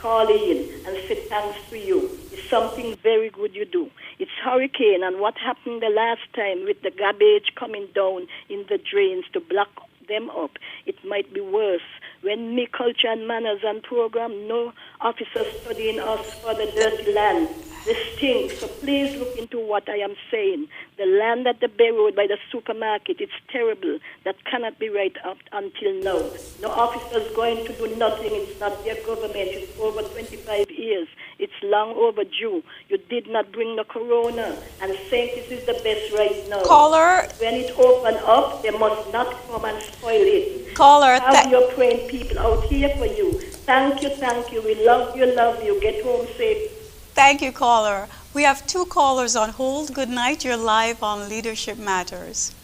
call in and say thanks to you. It's something very good you do. It's hurricane, and what happened the last time with the garbage coming down in the drains to block them up, it might be worse. When me culture and manners and program, no officers studying us for the dirty land. This stinks, so please look into what I am saying. The land at the Bay Road by the supermarket, it's terrible. That cannot be right up until now. No officers going to do nothing. It's not their government. It's over 25 years. It's long overdue. You did not bring the corona and saying this is the best right now. Caller. When it open up, they must not come and spoil it. Caller. Have your praying people out here for you. Thank you, thank you. We love you, love you. Get home safe. Thank you, caller. We have 2 callers on hold. Good night. You're live on Leadership Matters.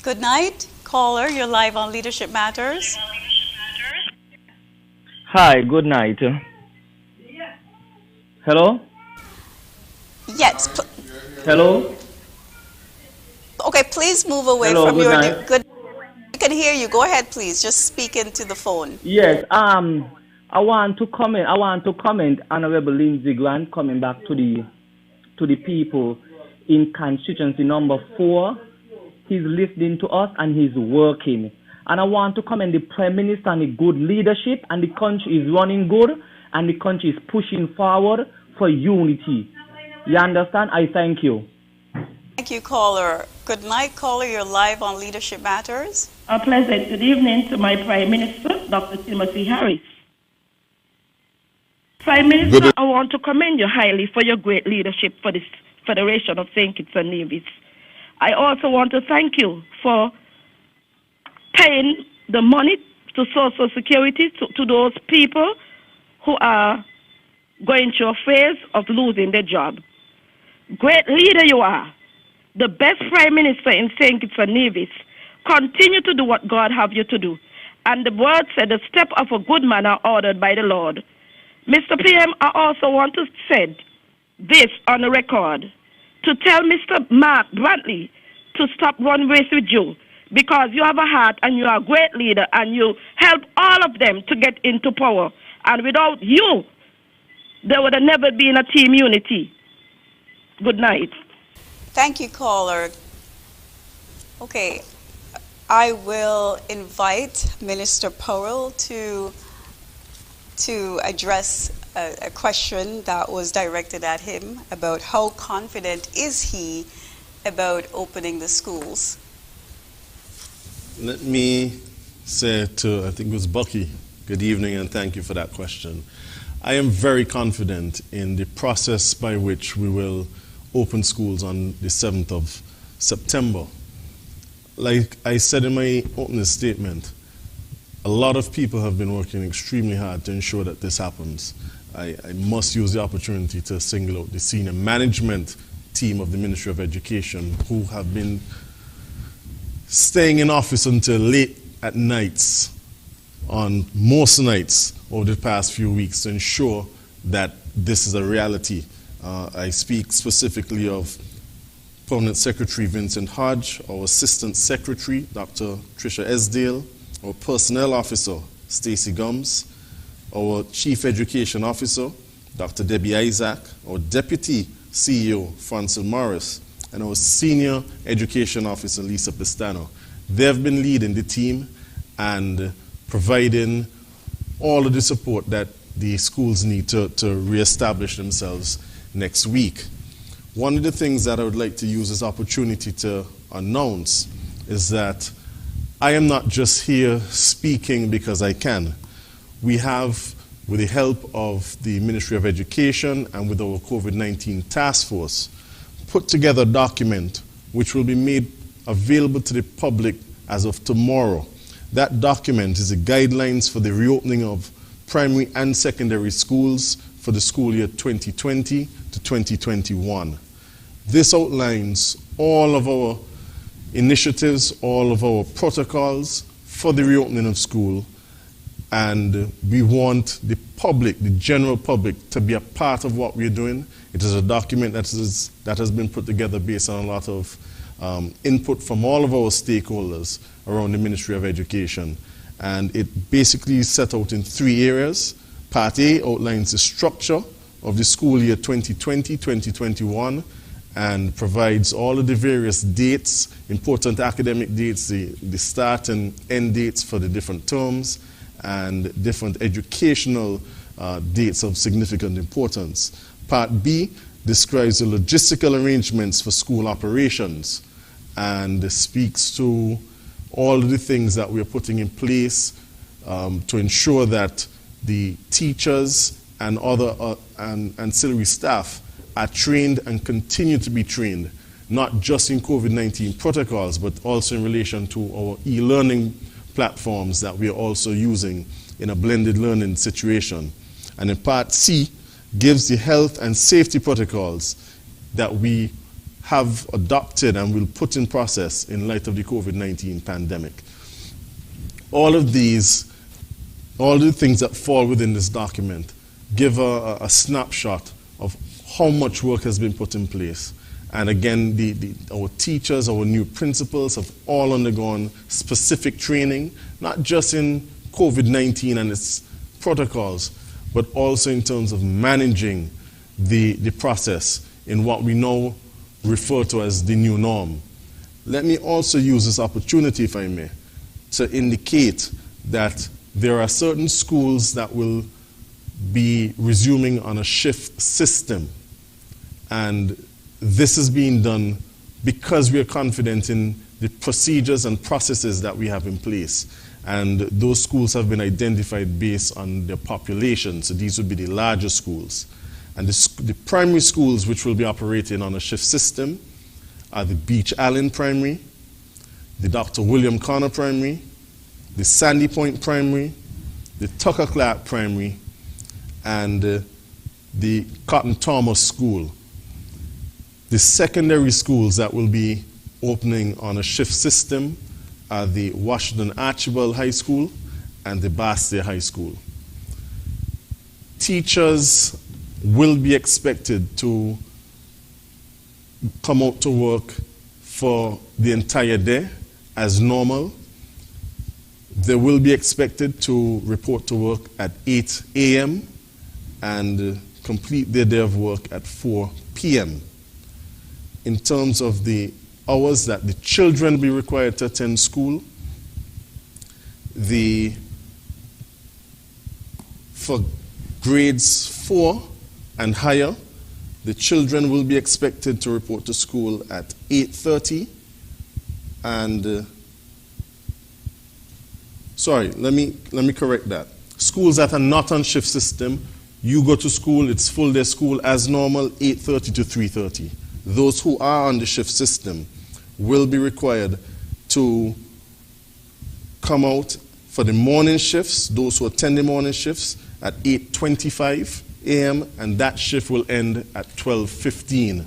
Good night, caller. You're live on Leadership Matters. Hi, good night. Hello? Yes. Hello? Okay, please move away Hello, from good your... night. Good. I can hear you. Go ahead, please. Just speak into the phone. Yes, I want to comment Honorable Lindsey Grant coming back to the people in constituency number 4. He's listening to us and he's working. And I want to commend the Prime Minister on the good leadership, and the country is running good and the country is pushing forward for unity. You understand? I thank you. Thank you, caller. Good night, caller. You're live on Leadership Matters. A pleasant good evening to my Prime Minister, Dr. Timothy Harris. Prime Minister, I want to commend you highly for your great leadership for this Federation of St. Kitts and Nevis. I also want to thank you for paying the money to Social Security to those people who are going through a phase of losing their job. Great leader you are. The best Prime Minister in St. Kitts and Nevis. Continue to do what God have you to do. And the word said, the step of a good man are ordered by the Lord. Mr. PM, I also want to say this on the record, to tell Mr. Mark Brantley to stop run race with you, because you have a heart and you are a great leader and you help all of them to get into power. And without you, there would have never been a team unity. Good night. Thank you, caller. Okay, I will invite Minister Powell to address a question that was directed at him about how confident is he about opening the schools. Let me say to, I think it was Bucky, good evening and thank you for that question. I am very confident in the process by which we will open schools on the 7th of September. Like I said in my opening statement, a lot of people have been working extremely hard to ensure that this happens. I must use the opportunity to single out the senior management team of the Ministry of Education who have been staying in office until late at nights, on most nights over the past few weeks, to ensure that this is a reality. I speak specifically of Permanent Secretary Vincent Hodge, our Assistant Secretary, Dr. Tricia Esdale, our Personnel Officer, Stacey Gums, our Chief Education Officer, Dr. Debbie Isaac, our Deputy CEO, Francil Morris, and our Senior Education Officer, Lisa Pistano. They have been leading the team and providing all of the support that the schools need to reestablish themselves next week. One of the things that I would like to use this opportunity to announce is that I am not just here speaking because I can. We have, with the help of the Ministry of Education and with our COVID-19 task force, put together a document which will be made available to the public as of tomorrow. That document is the guidelines for the reopening of primary and secondary schools for the school year 2020 to 2021. This outlines all of our initiatives, all of our protocols for the reopening of school, and we want the public, the general public, to be a part of what we're doing. It is a document that has been put together based on a lot of input from all of our stakeholders around the Ministry of Education. And it basically is set out in 3 areas. Part A outlines the structure of the school year 2020-2021 and provides all of the various dates, important academic dates, the start and end dates for the different terms, and different educational dates of significant importance. Part B describes the logistical arrangements for school operations and speaks to all of the things that we're putting in place to ensure that the teachers and other ancillary staff are trained and continue to be trained, not just in COVID-19 protocols, but also in relation to our e-learning platforms that we are also using in a blended learning situation. And in Part C, gives the health and safety protocols that we have adopted and will put in process in light of the COVID-19 pandemic. All of these, all the things that fall within this document give a snapshot of how much work has been put in place. And again, our teachers, our new principals have all undergone specific training, not just in COVID-19 and its protocols, but also in terms of managing the process in what we now refer to as the new norm. Let me also use this opportunity, if I may, to indicate that there are certain schools that will be resuming on a shift system. And this is being done because we are confident in the procedures and processes that we have in place. And those schools have been identified based on their population. So these would be the larger schools. And the primary schools which will be operating on a shift system are the Beach Allen Primary, the Dr. William Connor Primary, the Sandy Point Primary, the Tucker Clark Primary, and the Cotton Thomas School. The secondary schools that will be opening on a shift system are the Washington Archibald High School and the Bastia High School. Teachers will be expected to come out to work for the entire day as normal. They will be expected to report to work at 8 a.m. and complete their day of work at 4 p.m. In terms of the hours that the children will be required to attend school, for grades 4 and higher, the children will be expected to report to school at 8:30 and sorry, let me correct that. Schools that are not on shift system, you go to school, it's full day school as normal, 8:30 to 3:30. Those who are on the shift system will be required to come out for the morning shifts, those who attend the morning shifts, at 8:25 a.m. and that shift will end at 12:15.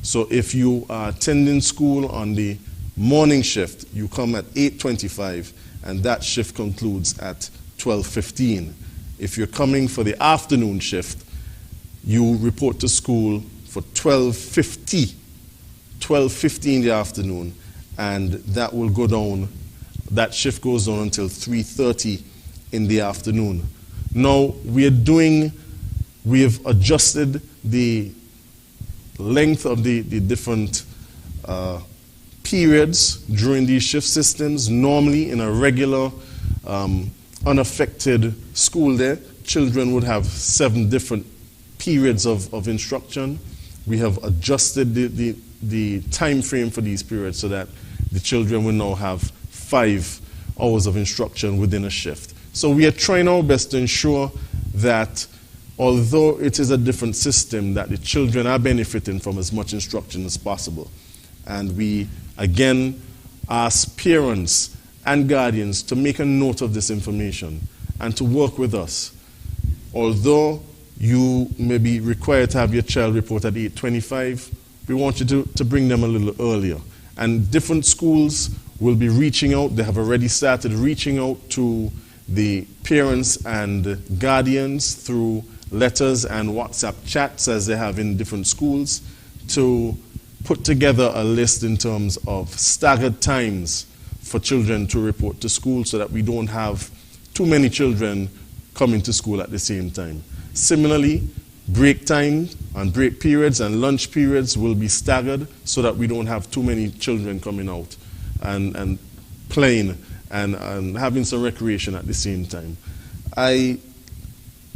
So if you are attending school on the morning shift, you come at 8:25 and that shift concludes at 12:15. If you're coming for the afternoon shift, you report to school for 12:50 in the afternoon, and that will go down, that shift goes on until 3:30 in the afternoon. Now, we have adjusted the length of the different periods during these shift systems. Normally, in a regular, unaffected school day, children would have 7 different periods of instruction. We have adjusted the time frame for these periods so that the children will now have 5 hours of instruction within a shift. So we are trying our best to ensure that although it is a different system, that the children are benefiting from as much instruction as possible. And we, again, ask parents and guardians to make a note of this information and to work with us. Although you may be required to have your child report at 8:25, we want you to bring them a little earlier. And different schools will be reaching out. They have already started reaching out to the parents and guardians through letters and WhatsApp chats, as they have in different schools, to put together a list in terms of staggered times for children to report to school so that we don't have too many children coming to school at the same time. Similarly, break time and break periods and lunch periods will be staggered so that we don't have too many children coming out and playing and having some recreation at the same time. I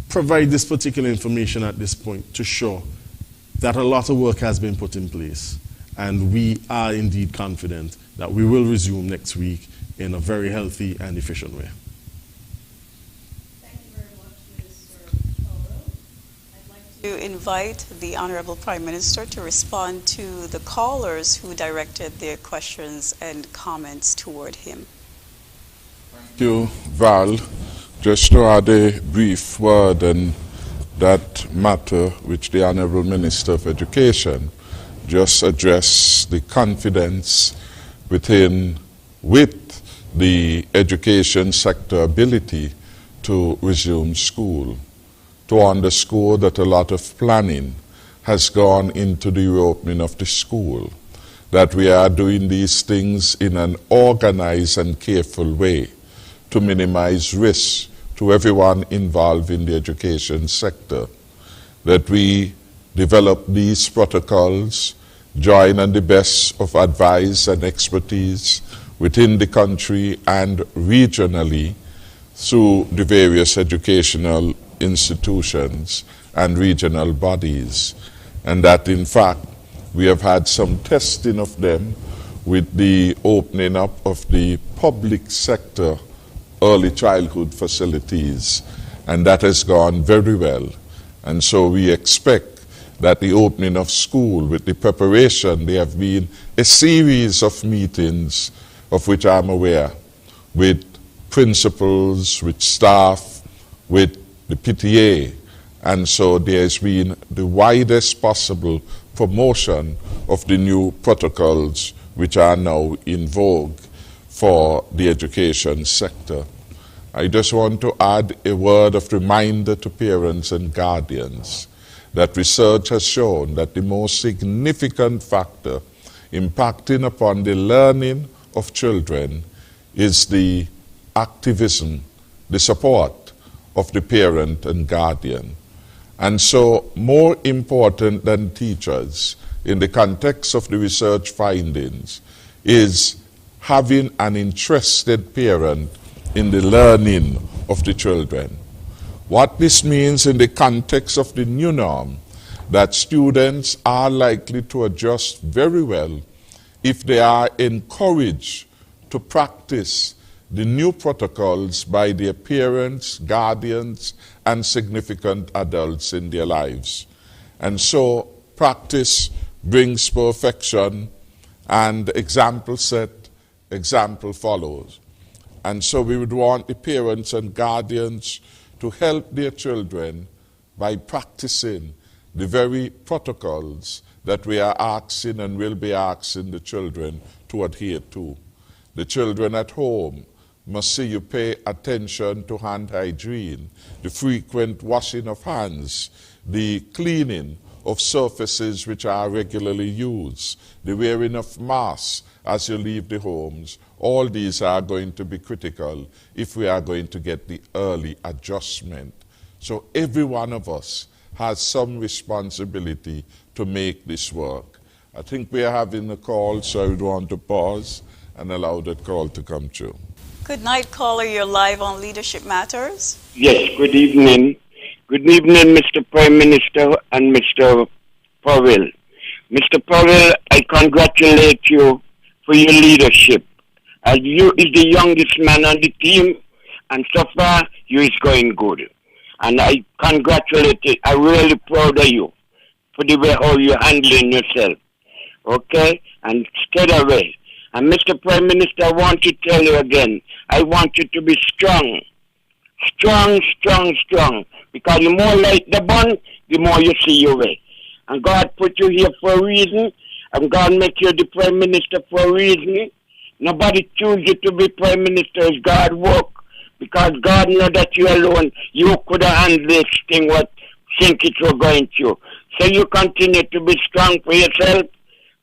provide this particular information at this point to show that a lot of work has been put in place, and we are indeed confident that we will resume next week in a very healthy and efficient way. Thank you very much, Mr. Powell. I'd like to invite the Honorable Prime Minister to respond to the callers who directed their questions and comments toward him. Thank you, Val. Just to add a brief word on that matter which the Honorable Minister of Education just addressed, the confidence with the education sector ability to resume school, to underscore that a lot of planning has gone into the reopening of the school, that we are doing these things in an organized and careful way to minimize risks to everyone involved in the education sector, that we develop these protocols, join on the best of advice and expertise within the country and regionally through the various educational institutions and regional bodies, and that in fact we have had some testing of them with the opening up of the public sector early childhood facilities, and that has gone very well. And so we expect that the opening of school, with the preparation, there have been a series of meetings of which I'm aware, with principals, with staff, with the PTA, and so there's been the widest possible promotion of the new protocols which are now in vogue for the education sector. I just want to add a word of reminder to parents and guardians that research has shown that the most significant factor impacting upon the learning of children is the activism, the support of the parent and guardian. And so more important than teachers in the context of the research findings is having an interested parent in the learning of the children. What this means in the context of the new norm, that students are likely to adjust very well if they are encouraged to practice the new protocols by their parents, guardians, and significant adults in their lives. And so practice brings perfection, and example set, example follows. And so we would want the parents and guardians to help their children by practicing the very protocols that we are asking and will be asking the children to adhere to. The children at home must see you pay attention to hand hygiene, the frequent washing of hands, the cleaning of surfaces which are regularly used, the wearing of masks as you leave the homes. All these are going to be critical if we are going to get the early adjustment. So every one of us has some responsibility to make this work. I think we are having a call, so I would want to pause and allow that call to come through. Good night, caller. You're live on Leadership Matters. Yes, good evening. Good evening, Mr. Prime Minister and Mr. Powell. Mr. Powell, I congratulate you for your leadership. As you is the youngest man on the team, and so far you is going good. And I congratulate you. I'm really proud of you for the way how you're handling yourself. Okay? And stay away. And Mr. Prime Minister, I want to tell you again, I want you to be strong. Strong, strong, strong. Because the more light the burn, the more you see your way. And God put you here for a reason. And God make you the Prime Minister for a reason. Nobody choose you to be Prime Minister. It's God work. Because God know that you alone, you could have handled this thing what think it was going through. So you continue to be strong for yourself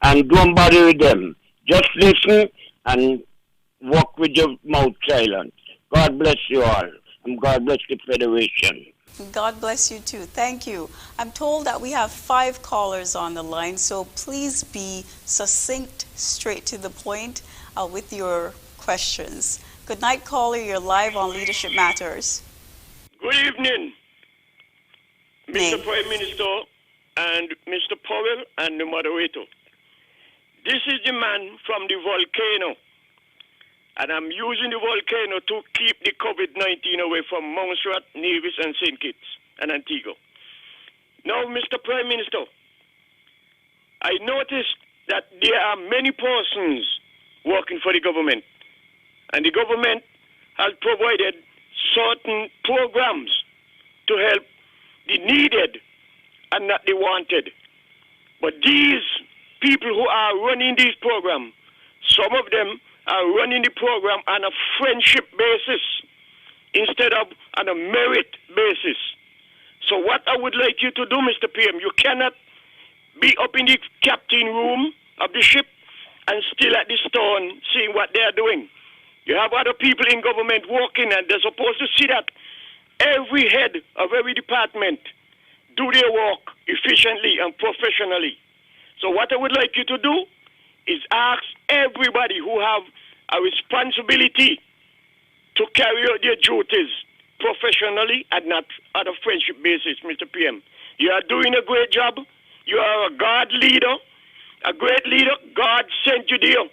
and don't bother with them. Just listen and walk with your mouth silent. God bless you all, and God bless the Federation. God bless you too. Thank you. I'm told that we have 5 callers on the line, so please be succinct, straight to the point with your questions. Good night, caller. You're live on Leadership Matters. Good evening, Mr. Prime Minister and Mr. Powell and the moderator. This is the man from the volcano, and I'm using the volcano to keep the COVID-19 away from Montserrat, Nevis, and St. Kitts and Antigua. Now, Mr. Prime Minister, I noticed that there are many persons working for the government, and the government has provided certain programs to help the needed and not the wanted. But these people who are running these programs, some of them are running the program on a friendship basis instead of on a merit basis. So what I would like you to do, Mr. PM, you cannot be up in the captain room of the ship and still at the stern seeing what they are doing. You have other people in government working, and they're supposed to see that every head of every department do their work efficiently and professionally. So what I would like you to do is ask everybody who have a responsibility to carry out their duties professionally and not on a friendship basis, Mr. PM. You are doing a great job. You are a God leader, a great leader. God sent you there.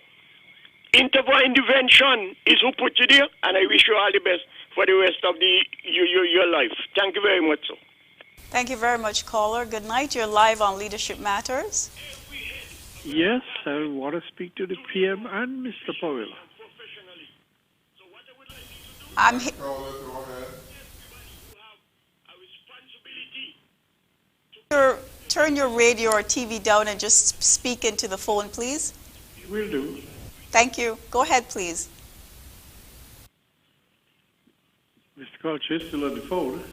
Intervention is who put you there, and I wish you all the best for the rest of your life. Thank you very much, sir. Thank you very much, caller. Good night. You're live on Leadership Matters. Yes, I want to speak to the PM and Mr. Powell. I'm Turn your radio or TV down and just speak into the phone, please. Will do. Thank you. Go ahead, please. Mr. Culture is still on the phone.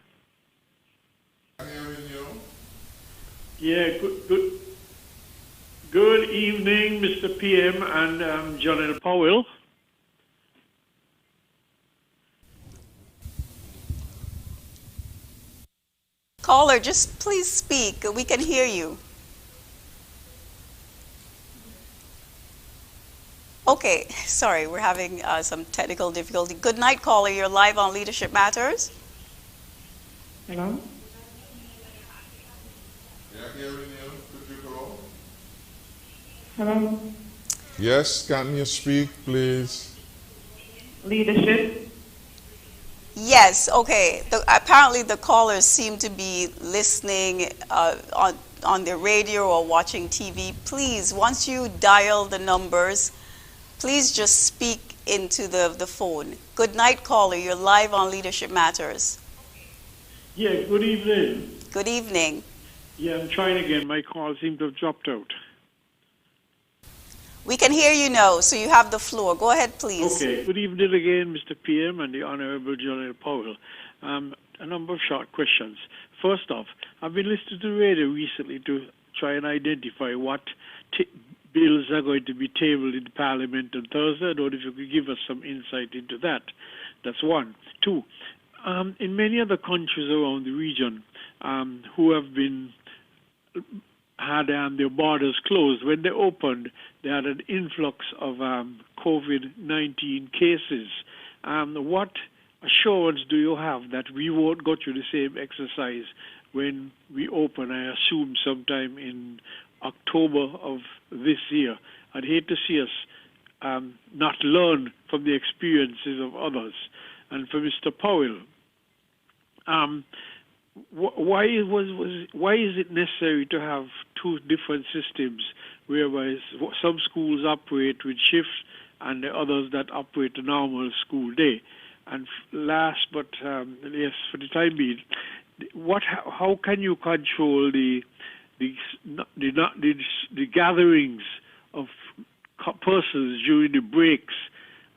Yeah, good evening, Mr. PM and John L. Powell. Caller, just please speak. We can hear you. Okay, sorry, we're having some technical difficulty. Good night, caller. You're live on Leadership Matters. Hello? Hello? Yes, can you speak, please? Leadership. Yes, okay. Apparently the callers seem to be listening on their radio or watching TV. Please, once you dial the numbers, please just speak into the phone. Good night, caller. You're live on Leadership Matters. Yeah, good evening. Good evening. Yeah, I'm trying again. My call seemed to have dropped out. We can hear you now, so you have the floor. Go ahead, please. Okay. Good evening again, Mr. PM and the Honorable John L. Powell. A number of short questions. First off, I've been listening to the radio recently to try and identify what bills are going to be tabled in Parliament on Thursday. I don't know if you could give us some insight into that. That's one. Two, in many other countries around the region who have been had their borders closed, when they opened, they had an influx of COVID-19 cases. What assurance do you have that we won't go through the same exercise when we open, I assume sometime in October of this year? I'd hate to see us not learn from the experiences of others. And for Mr. Powell, why is it necessary to have two different systems, whereby some schools operate with shifts and the others that operate a normal school day? And last, but yes, for the time being, how can you control the gatherings of persons during the breaks?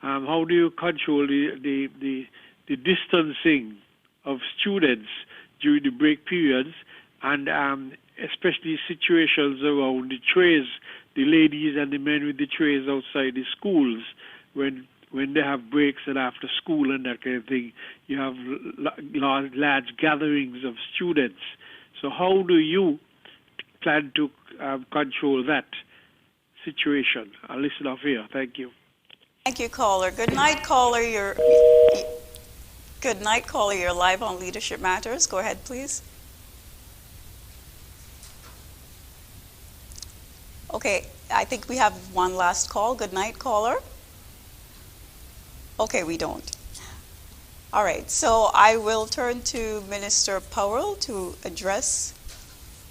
How do you control the distancing of students during the break periods, and especially situations around the trays, the ladies and the men with the trays outside the schools, when when they have breaks and after school and that kind of thing, you have large gatherings of students. So how do you plan to control that situation? I'll listen off here. Thank you. Thank you, caller. Good night, caller. Good night, caller. You're live on Leadership Matters. Go ahead, please. Okay, I think we have one last call. Good night, caller. Okay, we don't. All right, so I will turn to Minister Powell to address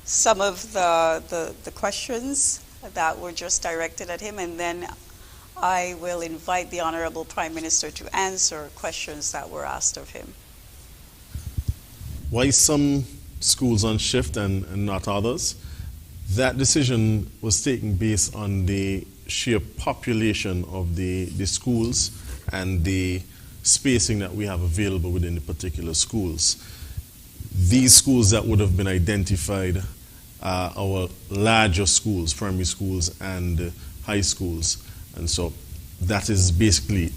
some of the questions that were just directed at him, and then I will invite the Honorable Prime Minister to answer questions that were asked of him. Why some schools on shift and not others? That decision was taken based on the sheer population of the schools and the spacing that we have available within the particular schools. These schools that would have been identified are our larger schools, primary schools and high schools. And so that is basically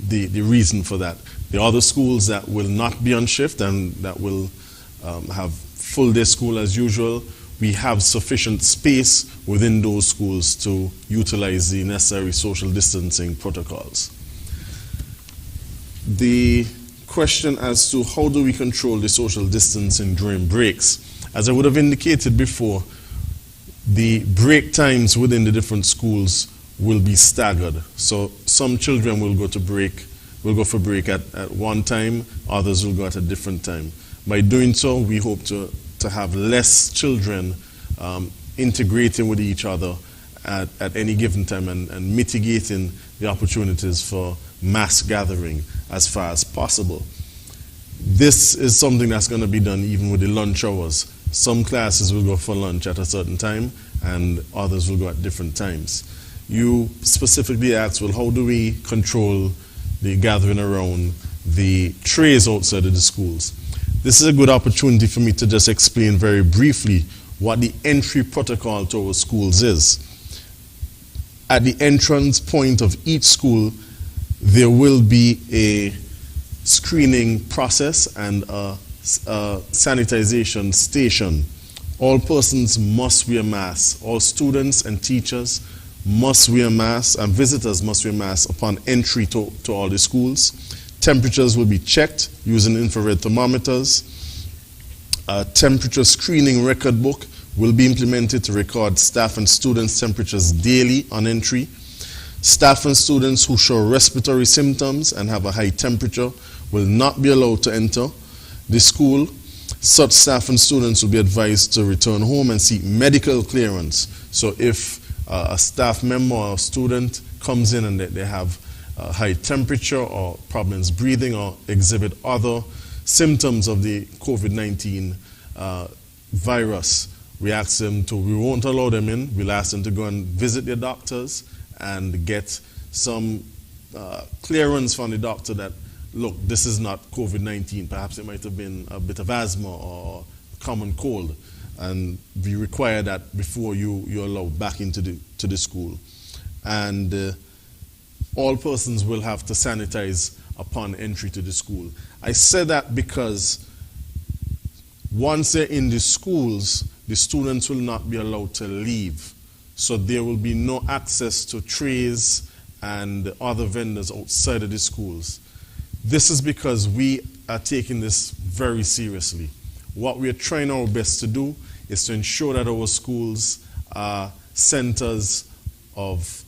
the reason for that. The other schools that will not be on shift and that will have full day school as usual, we have sufficient space within those schools to utilize the necessary social distancing protocols. The question as to how do we control the social distancing during breaks? As I would have indicated before, the break times within the different schools will be staggered. So some children will go for break at one time, others will go at a different time. By doing so, we hope to have less children integrating with each other at any given time and mitigating the opportunities for mass gathering as far as possible. This is something that's going to be done even with the lunch hours. Some classes will go for lunch at a certain time and others will go at different times. You specifically asked, well, how do we control the gathering around the trays outside of the schools? This is a good opportunity for me to just explain very briefly what the entry protocol to our schools is. At the entrance point of each school, there will be a screening process and a sanitization station. All persons must wear masks. All students and teachers must wear masks, and visitors must wear masks upon entry to all the schools. Temperatures will be checked using infrared thermometers. A temperature screening record book will be implemented to record staff and students' temperatures daily on entry. Staff and students who show respiratory symptoms and have a high temperature will not be allowed to enter the school. Such staff and students will be advised to return home and seek medical clearance. So if a staff member or a student comes in and they have a high temperature or problems breathing or exhibit other symptoms of the COVID-19 virus, we won't allow them in. We'll ask them to go and visit their doctors and get some clearance from the doctor that, look, this is not COVID-19. Perhaps it might have been a bit of asthma or common cold. And we require that before you're allowed back into the school. And all persons will have to sanitize upon entry to the school. I say that because once they're in the schools, the students will not be allowed to leave. So there will be no access to trays and other vendors outside of the schools. This is because we are taking this very seriously. What we are trying our best to do is to ensure that our schools are centers of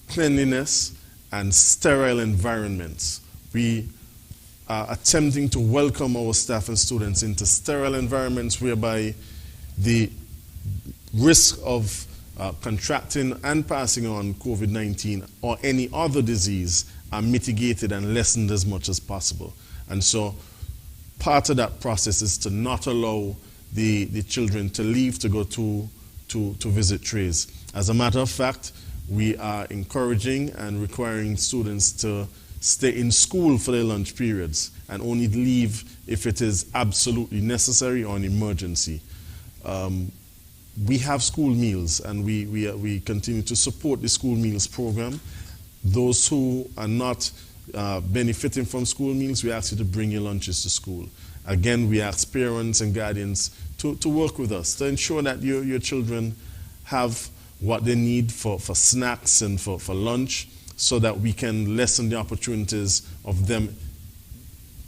cleanliness and sterile environments. We are attempting to welcome our staff and students into sterile environments whereby the risk of contracting and passing on COVID-19 or any other disease are mitigated and lessened as much as possible. And so part of that process is to not allow the children to leave to go to visit trays. As a matter of fact, we are encouraging and requiring students to stay in school for their lunch periods and only leave if it is absolutely necessary or an emergency. We have school meals, and we continue to support the school meals program. those who are not benefiting from school meals, we ask you to bring your lunches to school. Again, we ask parents and guardians to work with us to ensure that your children have what they need for snacks and for lunch, so that we can lessen the opportunities of them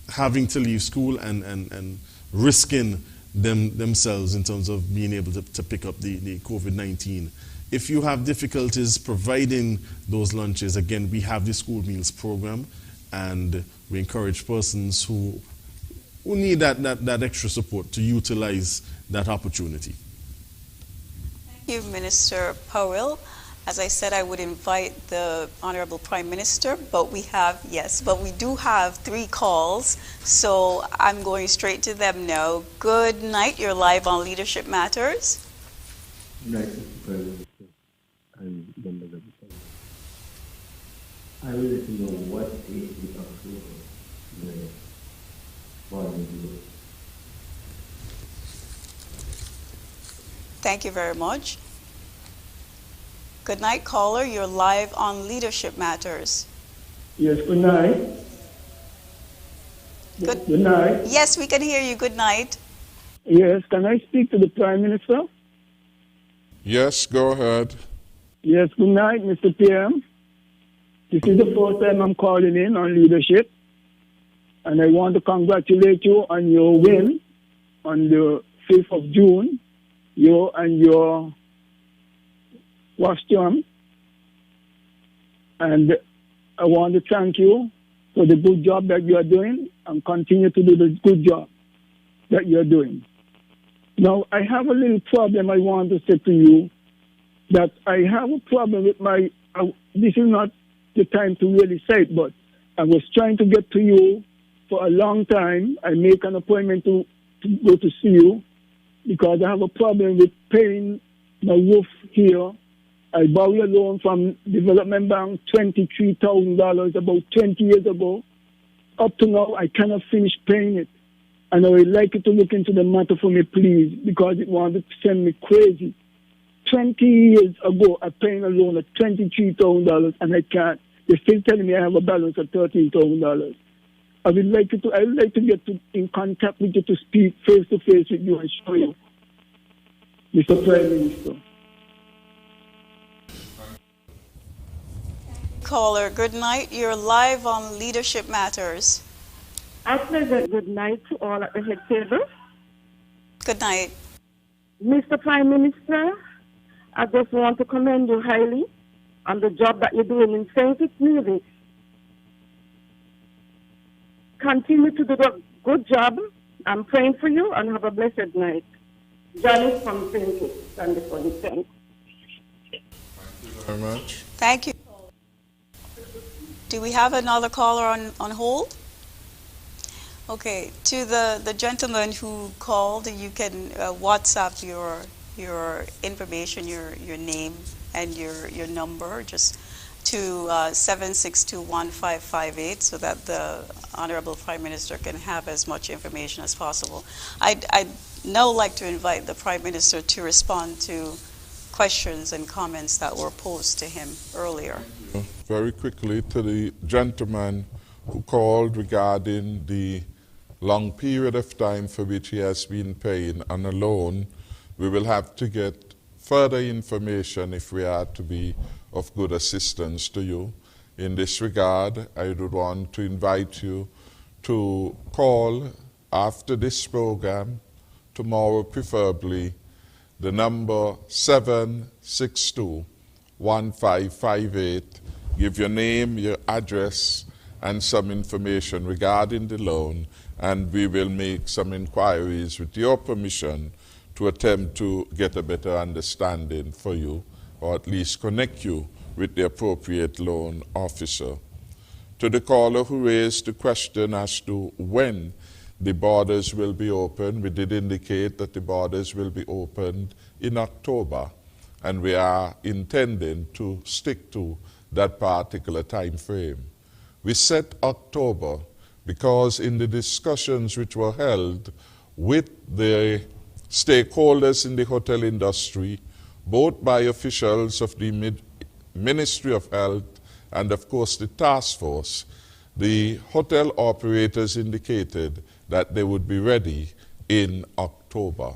having to leave school and risking themselves in terms of being able to pick up the COVID-19. If you have difficulties providing those lunches, again, we have the school meals program, and we encourage persons who need that extra support to utilize that opportunity. Thank you, Minister Powell. As I said, I would invite the Honorable Prime Minister, but we do have 3 calls, so I'm going straight to them now. Good night, you're live on Leadership Matters. Good night, Mr. Prime Minister and members of the Senate. I would like to know what date in October the volume is. Thank you very much. Good night, caller. You're live on Leadership Matters. Yes, good night. Good night. Yes, we can hear you. Good night. Yes, can I speak to the Prime Minister? Yes, go ahead. Yes, good night, Mr. PM. This is the first time I'm calling in on leadership, and I want to congratulate you on your win on the 5th of June, you and your Washington, and I want to thank you for the good job that you are doing, and continue to do the good job that you're doing. Now, I have a little problem I want to say to you, that I have a problem with my, this is not the time to really say it, but I was trying to get to you for a long time. I make an appointment to go to see you because I have a problem with paying my roof here. I borrowed a loan from Development Bank, $23,000 about 20 years ago. Up to now, I cannot finish paying it. And I would like you to look into the matter for me, please, because it wanted to send me crazy. 20 years ago, I paid a loan of $23,000 and I can't. They're still telling me I have a balance of $13,000. I would like to get in contact with you to speak face to face with you and show you, Mr. Prime Minister. Caller, good night. You're live on Leadership Matters. I said good night to all at the head table. Good night. Mr. Prime Minister, I just want to commend you highly on the job that you're doing in St. Kitts Nevis. Continue to do the good job. I'm praying for you and have a blessed night. Janice from St. Kitts and the phone. Thank you very much. Thank you. Do we have another caller on hold? Okay, to the gentleman who called, you can WhatsApp your information, your name and your number, just to 7621558, so that the Honorable Prime Minister can have as much information as possible. I'd now like to invite the Prime Minister to respond to questions and comments that were posed to him earlier. Very quickly, to the gentleman who called regarding the long period of time for which he has been paying on a loan, we will have to get further information if we are to be of good assistance to you. In this regard, I would want to invite you to call after this program, tomorrow preferably, the number 762-1558. Give your name, your address, and some information regarding the loan, and we will make some inquiries with your permission to attempt to get a better understanding for you, or at least connect you with the appropriate loan officer. To the caller who raised the question as to when the borders will be open, we did indicate that the borders will be opened in October, and we are intending to stick to that particular time frame. We set October because in the discussions which were held with the stakeholders in the hotel industry, both by officials of the Ministry of Health and of course the task force, the hotel operators indicated that they would be ready in October.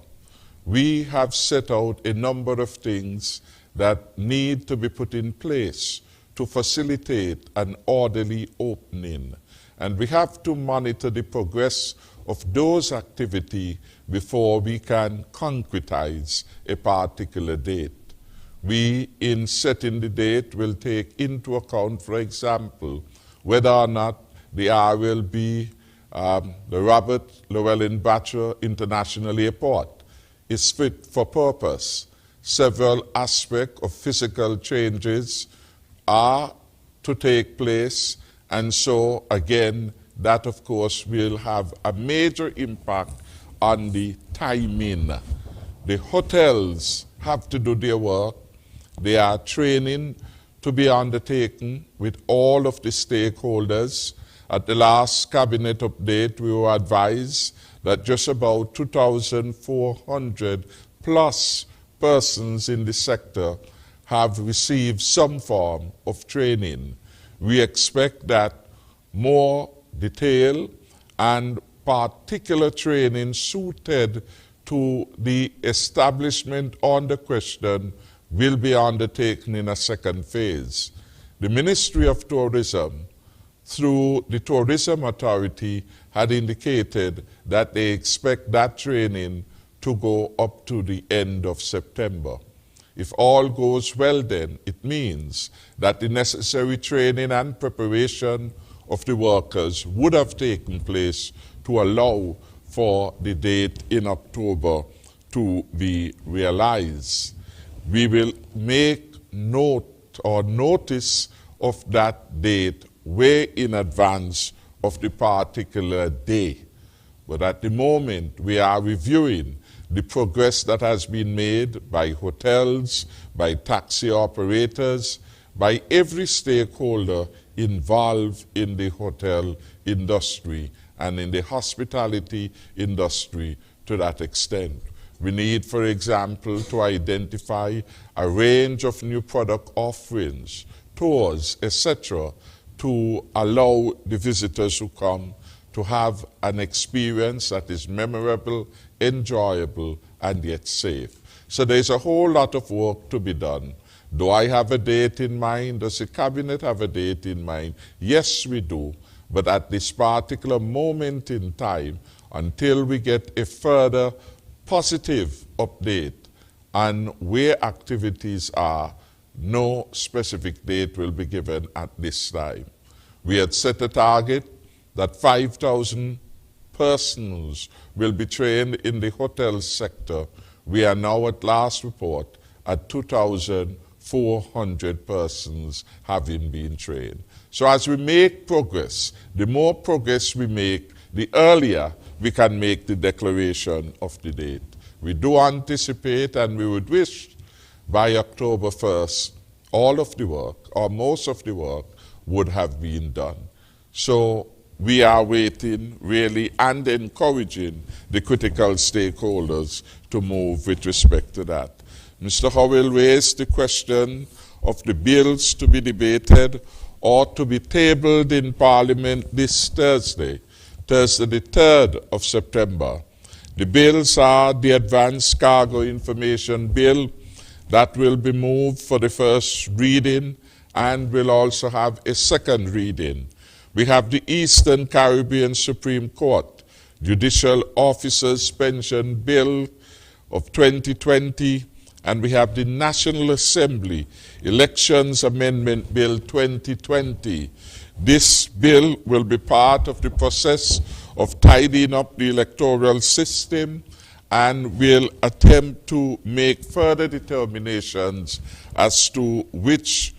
We have set out a number of things that need to be put in place to facilitate an orderly opening. And we have to monitor the progress of those activities before we can concretize a particular date. We, in setting the date, will take into account, for example, whether or not the RLB, the Robert Llewellyn Batcher International Airport, is fit for purpose. Several aspects of physical changes are to take place, and so again, that of course will have a major impact on the timing. The hotels have to do their work. There are training to be undertaken with all of the stakeholders. At the last cabinet update, we were advised that just about 2,400 plus persons in the sector have received some form of training. We expect that more detailed and particular training suited to the establishment on the question will be undertaken in a second phase. The Ministry of Tourism, through the Tourism Authority, had indicated that they expect that training to go up to the end of September. If all goes well, then it means that the necessary training and preparation of the workers would have taken place to allow for the date in October to be realized. We will make note or notice of that date way in advance of the particular day. But at the moment, we are reviewing the progress that has been made by hotels, by taxi operators, by every stakeholder involved in the hotel industry and in the hospitality industry to that extent. We need, for example, to identify a range of new product offerings, tours, etc., to allow the visitors who come to have an experience that is memorable, enjoyable, and yet safe. So there's a whole lot of work to be done. Do I have a date in mind? Does the cabinet have a date in mind? Yes, we do. But at this particular moment in time, until we get a further positive update on where activities are, no specific date will be given at this time. We had set a target that 5,000 persons will be trained in the hotel sector. We are now at last report at 2,400 persons having been trained. So as we make progress, the more progress we make, the earlier we can make the declaration of the date. We do anticipate and we would wish by October 1st, all of the work or most of the work would have been done. So we are waiting really and encouraging the critical stakeholders to move with respect to that. Mr. Howell raised the question of the bills to be debated or to be tabled in Parliament this Thursday the 3rd of September. The bills are the Advanced Cargo Information Bill that will be moved for the first reading and will also have a second reading. We have the Eastern Caribbean Supreme Court Judicial Officers Pension Bill of 2020, and we have the National Assembly Elections Amendment Bill 2020. This bill will be part of the process of tidying up the electoral system and will attempt to make further determinations as to which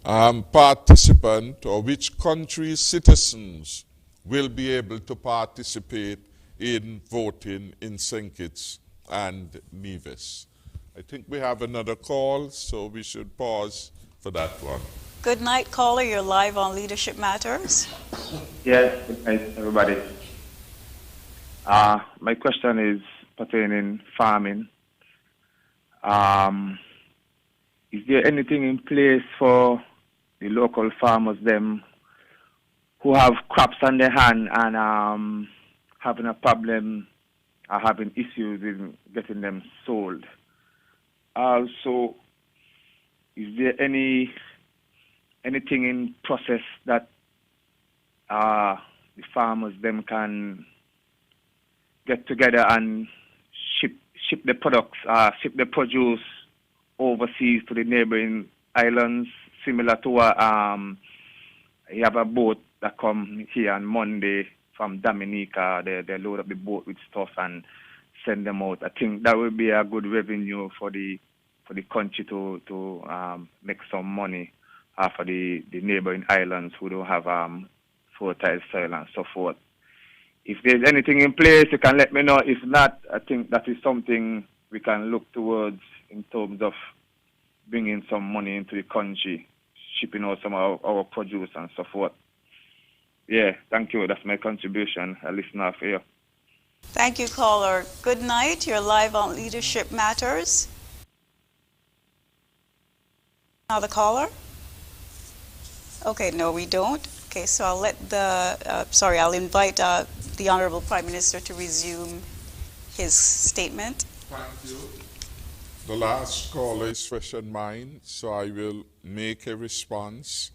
participant or which country's citizens will be able to participate in voting in St. Kitts and Nevis. I think we have another call, so we should pause for that one. Good night, caller. You're live on Leadership Matters. Yes, good night, everybody. My question is pertaining farming. Is there anything in place for the local farmers them who have crops on their hand and having a problem or having issues in getting them sold. Also, is there anything in process that the farmers them can get together and ship the products, ship the produce overseas to the neighboring islands, similar to you have a boat that come here on Monday from Dominica. They load up the boat with stuff and send them out. I think that would be a good revenue for the country to make some money for the neighboring islands who don't have fertile soil and so forth. If there's anything in place, you can let me know. If not, I think that is something we can look towards in terms of bringing some money into the country, shipping out some of our produce and so forth. Yeah, thank you. That's my contribution. I listen off here. Thank you, caller. Good night. You're live on Leadership Matters. Another caller? Okay, no, we don't. Okay, so I'll let I'll invite the Honorable Prime Minister to resume his statement. Thank you. The last caller is fresh in mind, so I will make a response.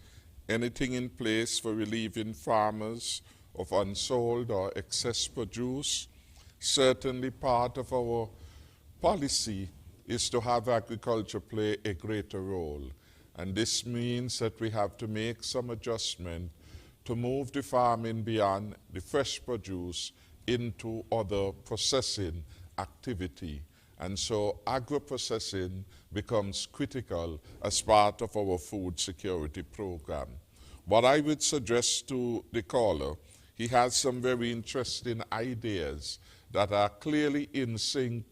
Anything in place for relieving farmers of unsold or excess produce? Certainly part of our policy is to have agriculture play a greater role. And this means that we have to make some adjustment to move the farming beyond the fresh produce into other processing activity. And so agro-processing becomes critical as part of our food security program. What I would suggest to the caller, he has some very interesting ideas that are clearly in sync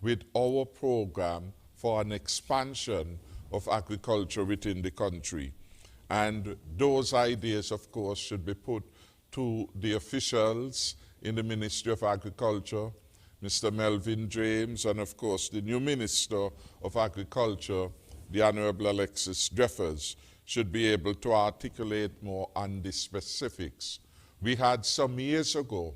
with our program for an expansion of agriculture within the country. And those ideas, of course, should be put to the officials in the Ministry of Agriculture, Mr. Melvin James, and of course the new Minister of Agriculture, the Honorable Alexis Jeffers, should be able to articulate more on the specifics. We had some years ago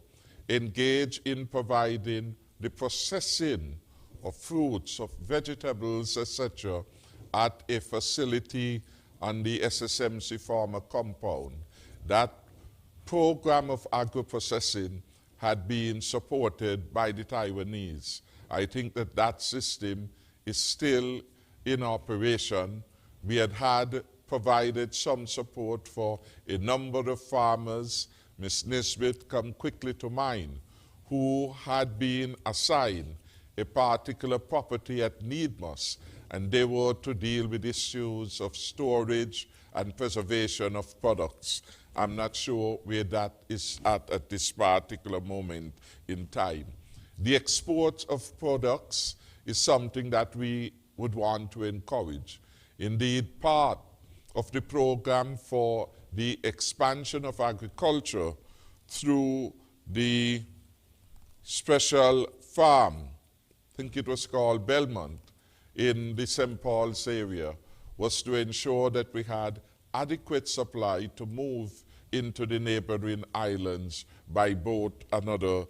engaged in providing the processing of fruits, of vegetables, etc., at a facility on the SSMC Farmer compound. That program of agro-processing had been supported by the Taiwanese. I think that that system is still in operation. We had provided some support for a number of farmers, Ms. Nisbet come quickly to mind, who had been assigned a particular property at Needmos, and they were to deal with issues of storage and preservation of products. I'm not sure where that is at this particular moment in time. The export of products is something that we would want to encourage. Indeed, part of the program for the expansion of agriculture through the special farm, I think it was called Belmont, in the St. Paul's area, was to ensure that we had adequate supply to move into the neighboring islands by boat and other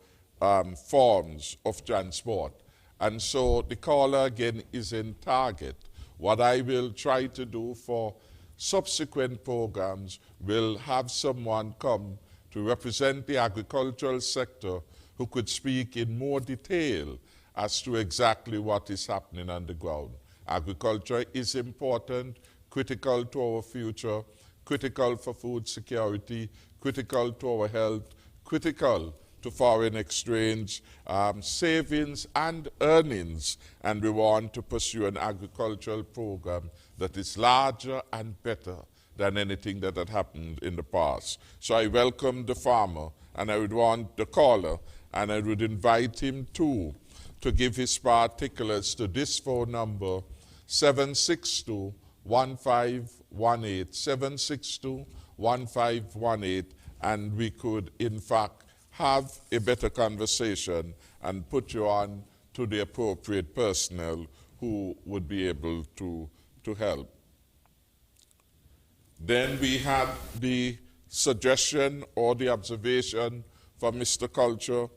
forms of transport. And so the caller again is in target. What I will try to do for subsequent programs will have someone come to represent the agricultural sector who could speak in more detail as to exactly what is happening on the ground. Agriculture is important, critical to our future, critical for food security, critical to our health, critical to foreign exchange, savings and earnings. And we want to pursue an agricultural program that is larger and better than anything that had happened in the past. So I welcome the farmer, and I would want the caller, and I would invite him to give his particulars to this phone number, 762-1518, 762-1518, and we could, in fact, have a better conversation and put you on to the appropriate personnel who would be able to help. Then we had the suggestion or the observation from Mr. Culture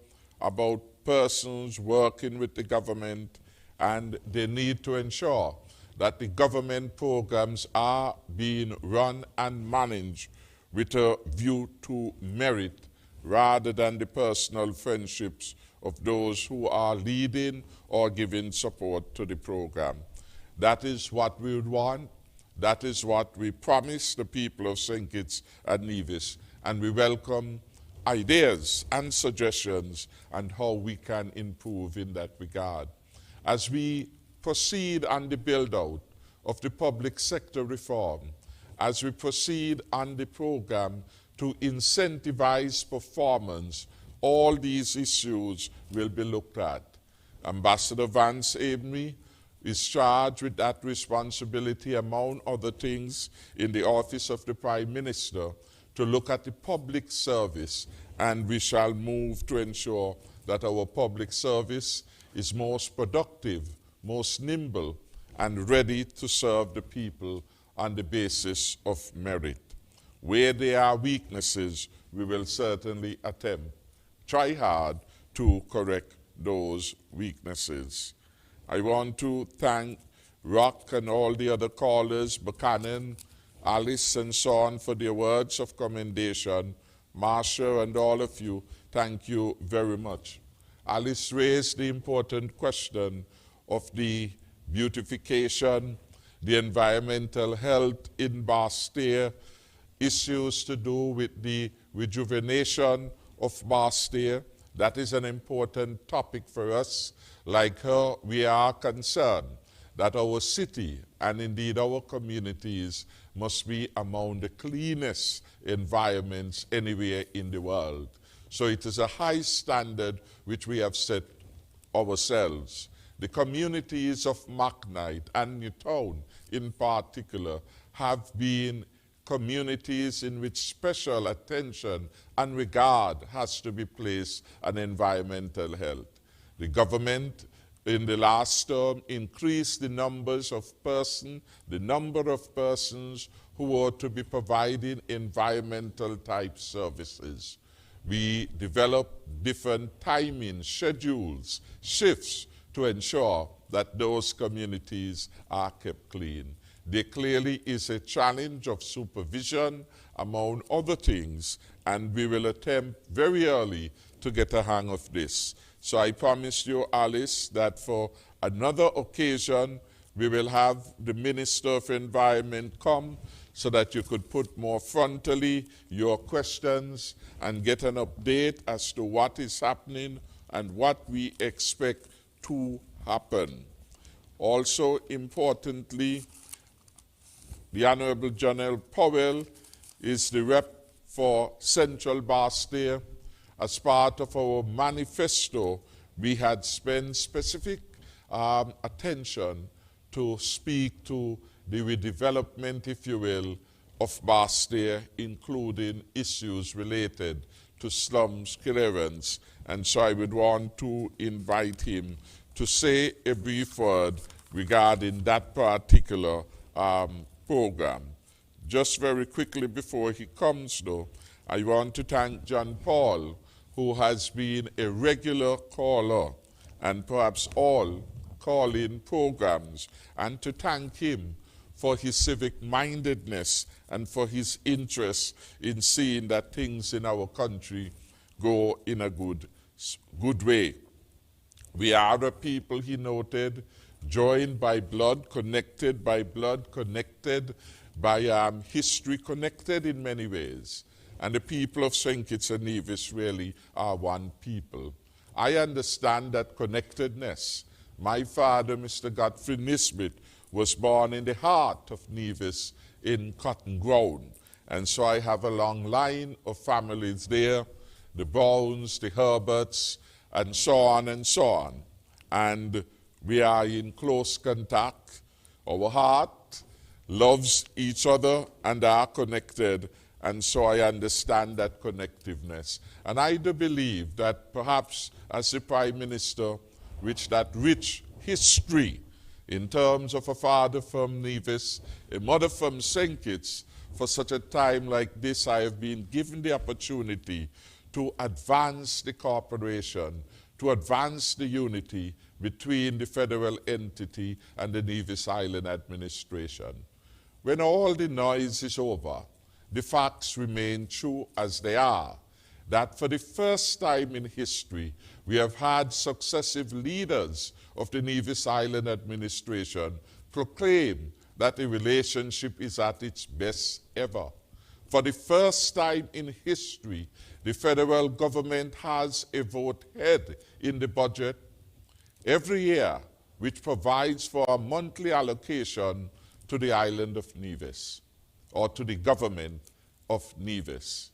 about persons working with the government, and they need to ensure that the government programs are being run and managed with a view to merit rather than the personal friendships of those who are leading or giving support to the program. That is what we would want. That is what we promise the people of St. Kitts and Nevis, and we welcome ideas and suggestions on how we can improve in that regard. As we proceed on the build-out of the public sector reform, as we proceed on the program to incentivize performance, all these issues will be looked at. Ambassador Vance Abney is charged with that responsibility, among other things, in the office of the Prime Minister, to look at the public service, and we shall move to ensure that our public service is most productive, most nimble, and ready to serve the people on the basis of merit. Where there are weaknesses, we will certainly try hard to correct those weaknesses. I want to thank Rock and all the other callers, Buchanan, Alice, and so on, for their words of commendation. Marsha and all of you, thank you very much. Alice raised the important question of the beautification, the environmental health in Basseterre, issues to do with the rejuvenation of Basseterre. That is an important topic for us. Like her, we are concerned that our city and indeed our communities must be among the cleanest environments anywhere in the world. So it is a high standard which we have set ourselves. The communities of Macknight and Newtown in particular have been communities in which special attention and regard has to be placed on environmental health. The government in the last term increased the number of persons who are to be providing environmental type services. We developed different timing schedules, shifts, to ensure that those communities are kept clean. There clearly is a challenge of supervision, among other things, and we will attempt very early to get a hang of this. So I promise you, Alice, that for another occasion, we will have the Minister of Environment come so that you could put more frontally your questions and get an update as to what is happening and what we expect to happen. Also, importantly, the Honorable Janelle Powell is the rep for Central Basseterre. As part of our manifesto, we had spent specific attention to speak to the redevelopment, if you will, of Basseterre, including issues related to slums clearance. And so I would want to invite him to say a brief word regarding that particular program. Just very quickly before he comes, though, I want to thank John Paul, who has been a regular caller and perhaps all call-in programs, and to thank him for his civic-mindedness and for his interest in seeing that things in our country go in a good way. We are a people, he noted, joined by blood, connected by history, connected in many ways. And the people of St. Kitts and Nevis really are one people. I understand that connectedness. My father, Mr. Godfrey Nisbet, was born in the heart of Nevis in Cotton Ground. And so I have a long line of families there, the Browns, the Herberts, and so on and so on. And we are in close contact. Our heart loves each other and are connected. And so I understand that connectiveness. And I do believe that perhaps as the Prime Minister, which that rich history in terms of a father from Nevis, a mother from St. Kitts, for such a time like this, I have been given the opportunity to advance the cooperation, to advance the unity between the federal entity and the Nevis Island administration. When all the noise is over, the facts remain true as they are, that for the first time in history, we have had successive leaders of the Nevis Island administration proclaim that the relationship is at its best ever. For the first time in history, the federal government has a vote head in the budget every year, which provides for a monthly allocation to the island of Nevis, or to the government of Nevis.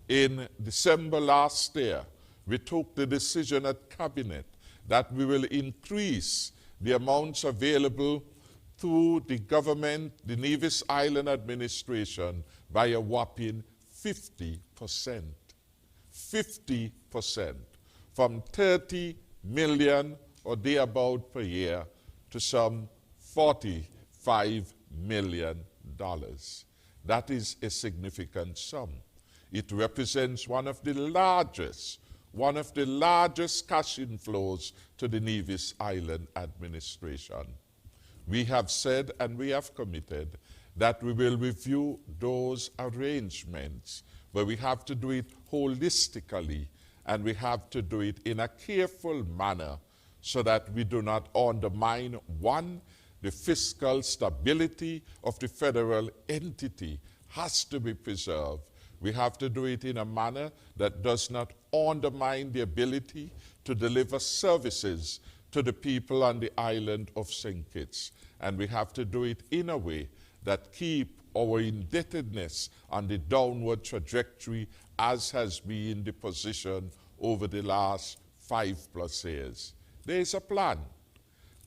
In December last year, we took the decision at Cabinet that we will increase the amounts available through the government, the Nevis Island administration, by a whopping 50%. 50%. From 30 million or thereabout per year to some $45 million. That is a significant sum. It represents one of the largest cash inflows to the Nevis Island administration. We have said and we have committed that we will review those arrangements, but we have to do it holistically and we have to do it in a careful manner so that we do not undermine, one, the fiscal stability of the federal entity has to be preserved. We have to do it in a manner that does not undermine the ability to deliver services to the people on the island of St. Kitts. And we have to do it in a way that keep our indebtedness on the downward trajectory as has been the position over the last 5+ years. There is a plan.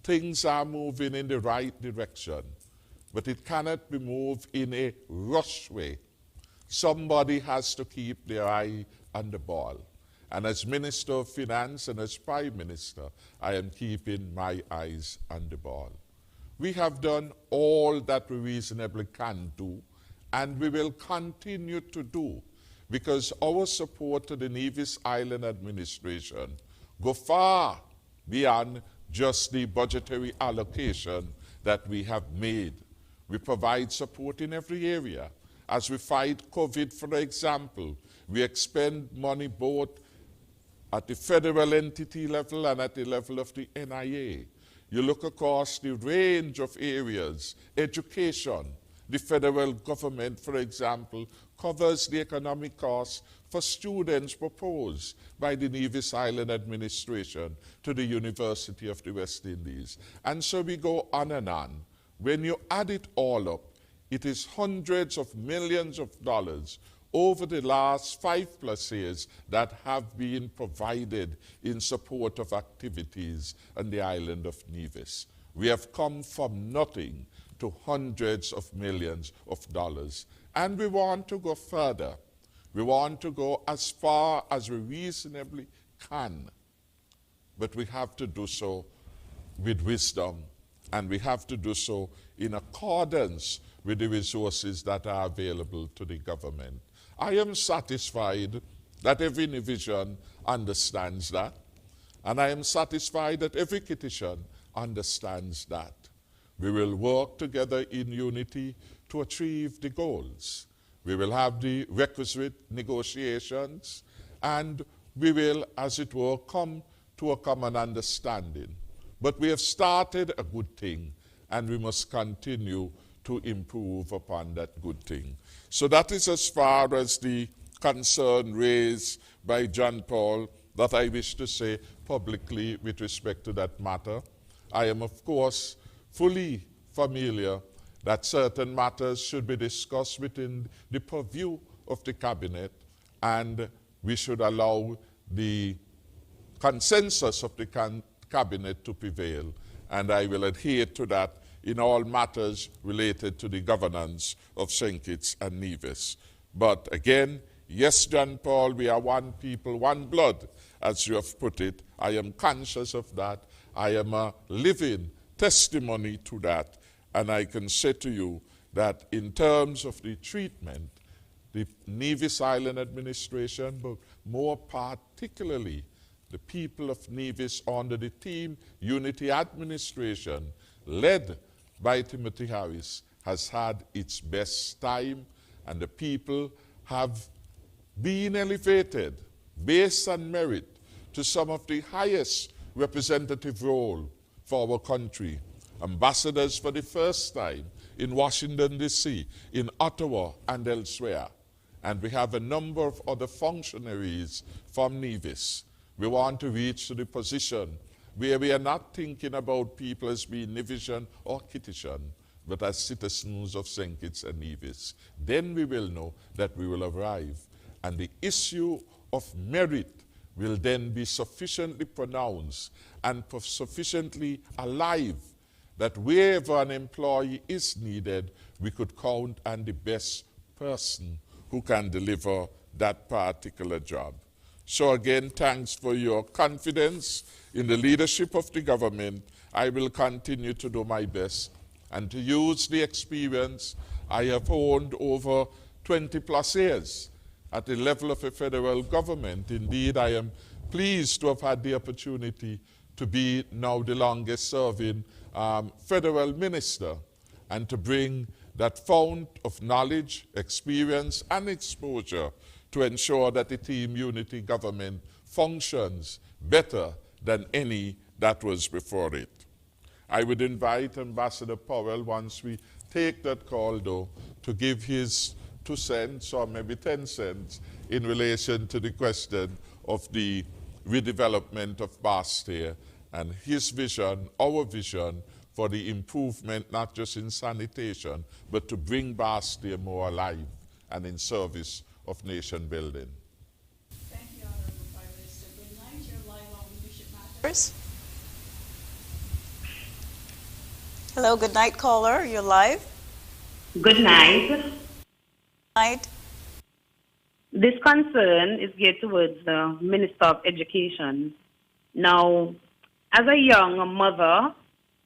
Things are moving in the right direction, but it cannot be moved in a rush way. Somebody has to keep their eye on the ball. And as Minister of Finance and as Prime Minister, I am keeping my eyes on the ball. We have done all that we reasonably can do, and we will continue to do, because our support to the Nevis Island administration go far beyond just the budgetary allocation that we have made. We provide support in every area. As we fight COVID, for example, we expend money both at the federal entity level and at the level of the NIA. You look across the range of areas, education. The federal government, for example, covers the economic costs for students proposed by the Nevis Island administration to the University of the West Indies. And so we go on and on. When you add it all up, it is hundreds of millions of dollars over the last 5+ years that have been provided in support of activities on the island of Nevis. We have come from nothing to hundreds of millions of dollars. And we want to go further. We want to go as far as we reasonably can. But we have to do so with wisdom, and we have to do so in accordance with the resources that are available to the government. I am satisfied that every Nevisian understands that, and I am satisfied that every Kittitian understands that. We will work together in unity to achieve the goals. We will have the requisite negotiations, and we will, as it were, come to a common understanding. But we have started a good thing, and we must continue to improve upon that good thing. So that is as far as the concern raised by John Paul that I wish to say publicly with respect to that matter. I am, of course, fully familiar that certain matters should be discussed within the purview of the Cabinet, and we should allow the consensus of the Cabinet to prevail, and I will adhere to that in all matters related to the governance of St. Kitts and Nevis. But again, yes, John Paul, we are one people, one blood, as you have put it. I am conscious of that. I am a living testimony to that. And I can say to you that in terms of the treatment, the Nevis Island administration, but more particularly the people of Nevis under the Team Unity administration, led by Timothy Harris, has had its best time, and the people have been elevated based on merit to some of the highest representative role for our country. Ambassadors for the first time in Washington, D.C., in Ottawa, and elsewhere. And we have a number of other functionaries from Nevis. We want to reach to the position where we are not thinking about people as being Nevisian or Kittitian, but as citizens of St. Kitts and Nevis. Then we will know that we will arrive. And the issue of merit will then be sufficiently pronounced and sufficiently alive that wherever an employee is needed, we could count on the best person who can deliver that particular job. So again, thanks for your confidence in the leadership of the government. I will continue to do my best and to use the experience I have owned over 20 plus years at the level of a federal government. Indeed, I am pleased to have had the opportunity to be now the longest serving federal minister and to bring that fount of knowledge, experience, and exposure to ensure that the Team Unity government functions better than any that was before it. I would invite Ambassador Powell, once we take that call though, to give his 2 cents or maybe 10 cents in relation to the question of the redevelopment of Basseterre and his vision, our vision, for the improvement not just in sanitation, but to bring Basseterre more alive and in service of nation building. Thank you, Honorable Prime Minister. Good night. You're live on Leadership Matters. Hello, good night, caller. You're live. Good night. Night. This concern is geared towards the Minister of Education. Now, as a young mother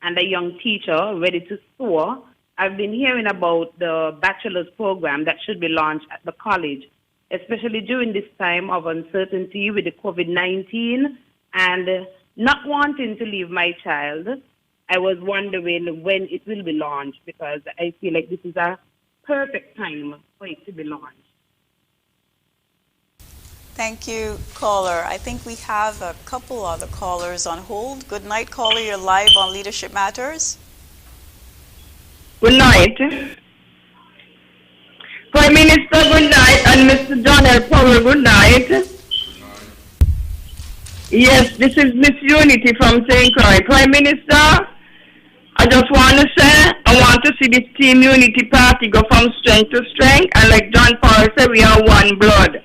and a young teacher ready to soar, I've been hearing about the bachelor's program that should be launched at the college, especially during this time of uncertainty with the COVID-19 and not wanting to leave my child. I was wondering when it will be launched because I feel like this is a perfect time for it to be launched. Thank you, caller. I think we have a couple other callers on hold. Good night, caller. You're live on Leadership Matters. Good night. Prime Minister, good night. And Mr. John L. Powell, good night. Yes, this is Miss Unity from St. Croix. Prime Minister, I just want to say, I want to see this Team Unity party go from strength to strength. And like John Powell said, we are one blood.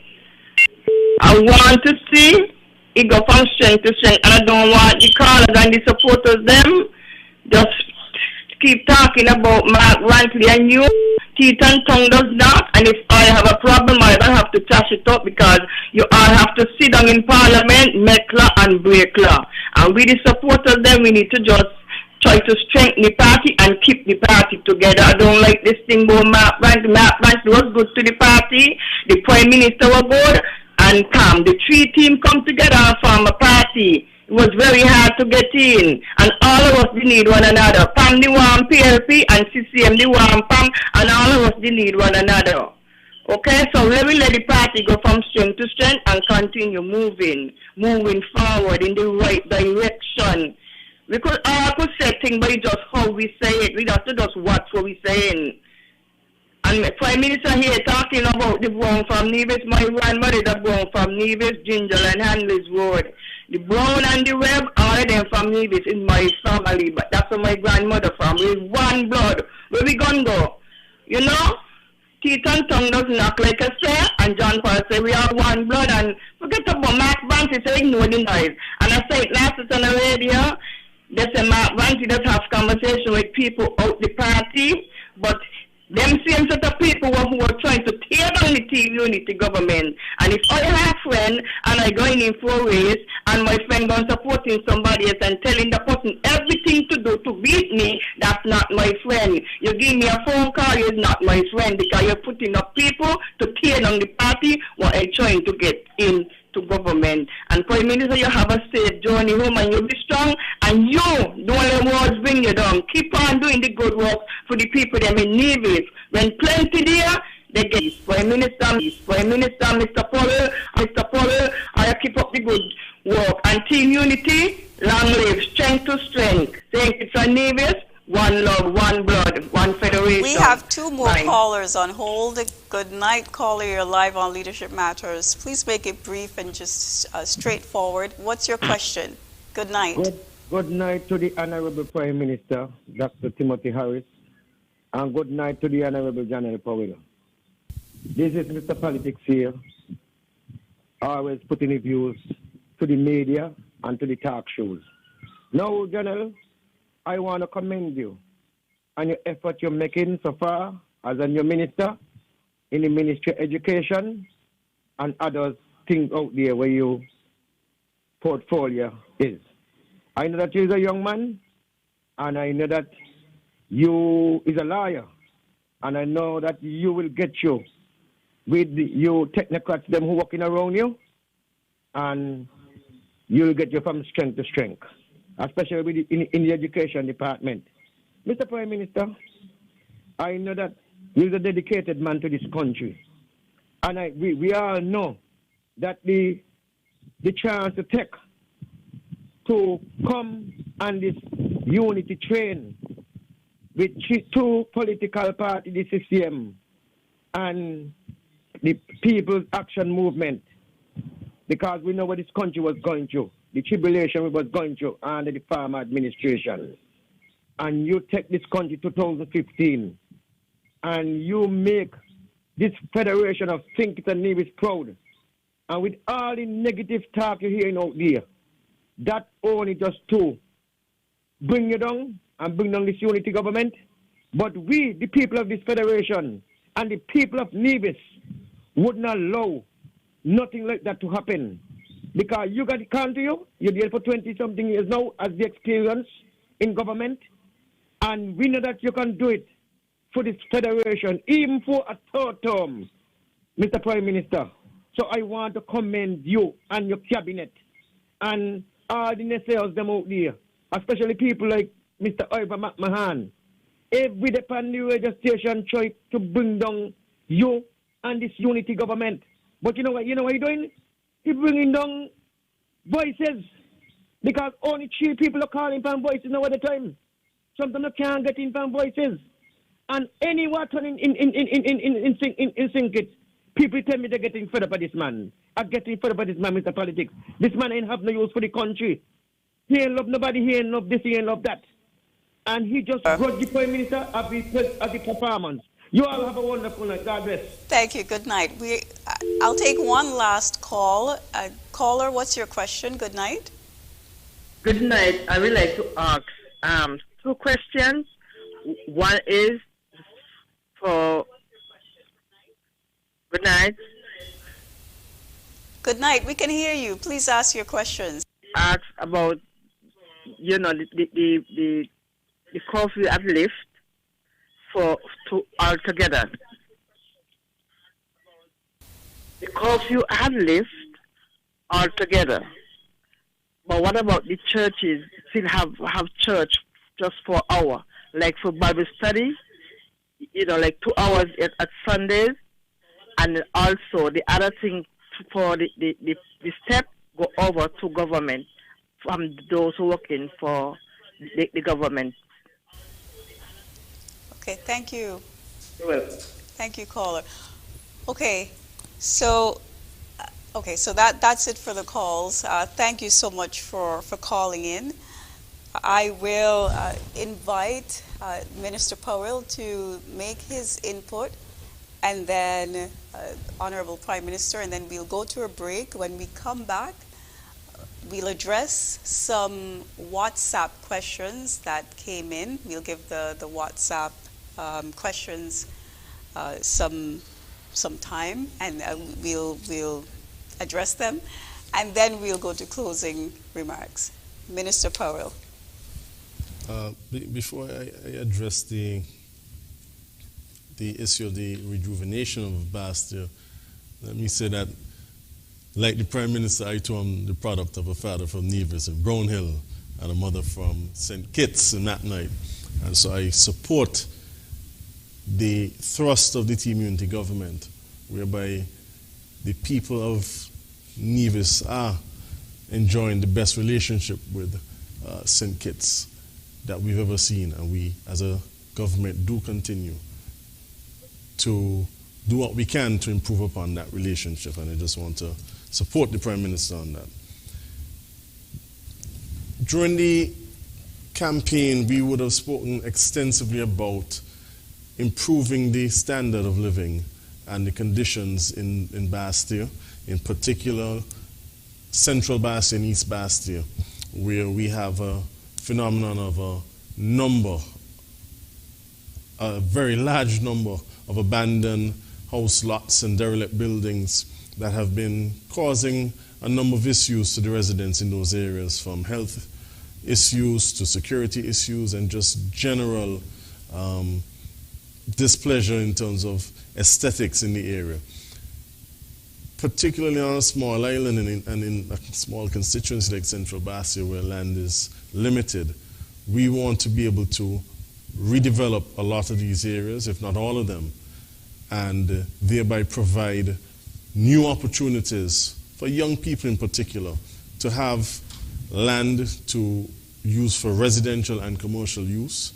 I want to see it go from strength to strength, and I don't want the callers and the supporters them just keep talking about Mark Rantley and you. Teeth and tongue does not, and if I have a problem, I don't have to trash it up because you all have to sit down in Parliament, make law and break law. And with the supporters them, we need to just try to strengthen the party and keep the party together. I don't like this thing about Mark Rantley. Mark Rantley was good to the party, the Prime Minister was good, and come. The 3 teams come together and form a party. It was very hard to get in. And all of us, we need one another. PAM the one PLP and CCM the one PAM, and all of us, we need one another. Okay, so let the party go from strength to strength and continue moving forward in the right direction. We could all could say things, but it's just how we say it. We have to just watch what we're saying. And the Prime Minister here talking about the brown from Nevis. My grandmother is a brown from Nevis, Ginger and Handley's Road. The brown and the red, all of them from Nevis in my family, but that's where my grandmother from. We're one blood. Where we gonna go? You know? Teeth and tongue does knock like I say, and John Paul say we are one blood, and forget about Mark Banty, so ignore the noise. And I say it last night on the radio, they say Mark Banty does have conversation with people out the party, but them same set of people who are trying to tear down the Team Unity government. And if I have a friend and I going in for a race and my friend going supporting somebody else and telling the person everything to do to beat me, that's not my friend. You give me a phone call, you're not my friend because you're putting up people to tear down the party while I'm trying to get into government. And Prime Minister, you have a safe journey home and you'll be strong. And you, don't let words bring you down. Keep on doing the good work for the people that in Nevis. When plenty there, they get Prime Minister, Mr. Powell, I keep up the good work. And Team Unity, long live, strength to strength. Thank you, Sir Nevis. One love, one blood, one federation. We have two more Bye. callers on hold. Good night, caller. You're live on Leadership Matters. Please make it brief and just straightforward. What's your question? Good night. Good night to the Honorable Prime Minister, Dr. Timothy Harris, and good night to the Honorable Janelle Powell. This is Mr. Politics here, always putting his views to the media and to the talk shows. Now, Janelle, I want to commend you on your effort you're making so far as a new minister in the Ministry of Education and other things out there where your portfolio is. I know that you're a young man, and I know that you is a lawyer, and I know that you will get you with you technocrats, them who working around you, and you'll get you from strength to strength, especially with in the education department. Mr. Prime Minister, I know that you're a dedicated man to this country, and we all know that the chance to take to come on this unity train with two political parties, the CCM and the People's Action Movement, because we know what this country was going through, the tribulation we was going through under the farmer administration. And you take this country 2015 and you make this federation of Think and Nevis proud. And with all the negative talk you're hearing out there, that only just to bring you down and bring down this unity government. But we, the people of this federation and the people of Nevis, would not allow nothing like that to happen. Because you got it country, you're there for 20-something years now as the experience in government. And we know that you can do it for this federation, even for a third term, Mr. Prime Minister. So I want to commend you and your cabinet and all the naysayers them out there, especially people like Mr. Ivor McMahon. Every day on the radio station try to bring down you and this unity government. But you know what you're doing? You're bringing down voices. Because only 3 people are calling for voices now at the time. Sometimes you can't get in for voices. And anyone in sync it. People tell me they're getting fed up by this man. I'm getting fed up by this man, Mr. Politics. This man ain't have no use for the country. He ain't love nobody, he ain't love this, he ain't love that. And he just brought the Prime Minister of the performance. You all have a wonderful night. God bless. Thank you. Good night. I'll take one last call. Caller, what's your question? Good night. Good night. I would like to ask 2 questions. One is for... Good night. Good night. We can hear you. Please ask your questions. Ask about, the curfew at lift to altogether. The curfew at lift altogether. But what about the churches? Still have church just for an hour, like for Bible study, like 2 hours at Sundays. And also the other thing for the step go over to government from those who working for the government. Okay, thank you. You're welcome. Thank you, caller. Okay, so that's it for the calls. Thank you so much for calling in. I will invite Minister Powell to make his input, and then Honorable Prime Minister, and then we'll go to a break. When we come back, we'll address some WhatsApp questions that came in. We'll give the WhatsApp questions some time, and we'll address them, and then we'll go to closing remarks. Minister Powell. Before I address the issue of the rejuvenation of Bastille, let me say that, like the Prime Minister, I too am the product of a father from Nevis in Brownhill and a mother from St. Kitts in that night. And so I support the thrust of the team unity government, whereby the people of Nevis are enjoying the best relationship with St. Kitts that we've ever seen, and we as a government do continue to do what we can to improve upon that relationship, and I just want to support the Prime Minister on that. During the campaign, we would have spoken extensively about improving the standard of living and the conditions in Bastille, in particular Central Bastille and East Bastille, where we have a phenomenon of a very large number of abandoned house lots and derelict buildings that have been causing a number of issues to the residents in those areas, from health issues to security issues and just general displeasure in terms of aesthetics in the area. Particularly on a small island and in a small constituency like Central Bastille, where land is limited, we want to be able to redevelop a lot of these areas, if not all of them, and thereby provide new opportunities for young people in particular to have land to use for residential and commercial use,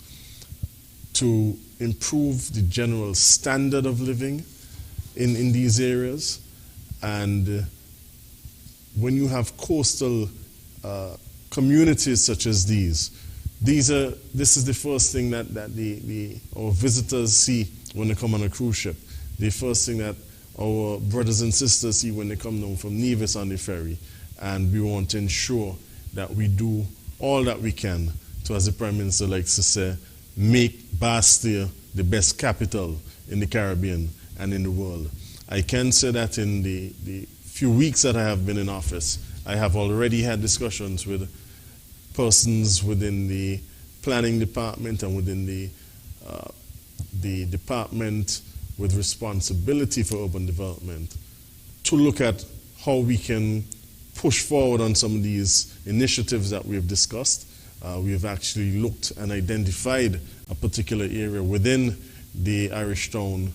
to improve the general standard of living in these areas. And when you have coastal communities such as these is the first thing that our visitors see when they come on a cruise ship. The first thing that our brothers and sisters see when they come down from Nevis on the ferry. And we want to ensure that we do all that we can to, as the Prime Minister likes to say, make Bastille the best capital in the Caribbean and in the world. I can say that in the few weeks that I have been in office, I have already had discussions with persons within the planning department and within the department with responsibility for urban development to look at how we can push forward on some of these initiatives that we have discussed. We have actually looked and identified a particular area within the Irish Town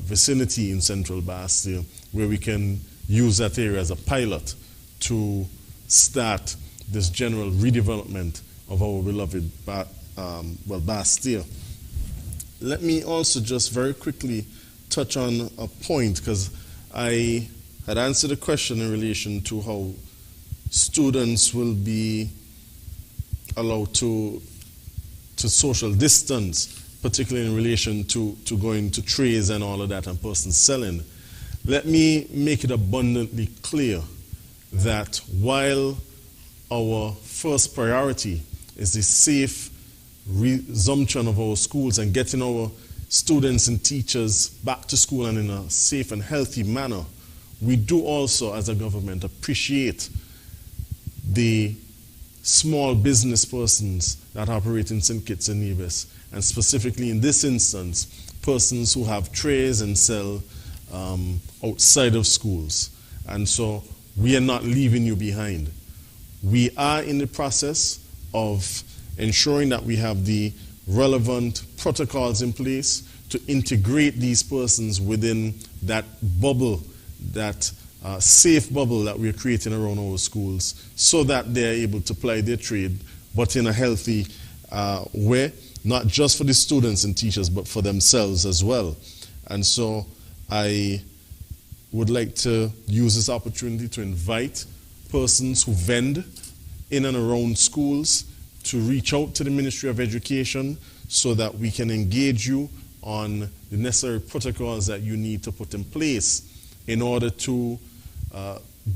vicinity in Central Bastille where we can use that area as a pilot to start this general redevelopment of our beloved Bastille. Let me also just very quickly touch on a point, because I had answered a question in relation to how students will be allowed to social distance, particularly in relation to going to trays and all of that and persons selling. Let me make it abundantly clear that while our first priority is the safe resumption of our schools and getting our students and teachers back to school and in a safe and healthy manner, we do also, as a government, appreciate the small business persons that operate in St. Kitts and Nevis, and specifically in this instance, persons who have trays and sell outside of schools. And so we are not leaving you behind. We are in the process of ensuring that we have the relevant protocols in place to integrate these persons within that bubble, that safe bubble that we're creating around our schools, so that they're able to ply their trade, but in a healthy way, not just for the students and teachers, but for themselves as well. And so I would like to use this opportunity to invite persons who vend in and around schools to reach out to the Ministry of Education so that we can engage you on the necessary protocols that you need to put in place in order to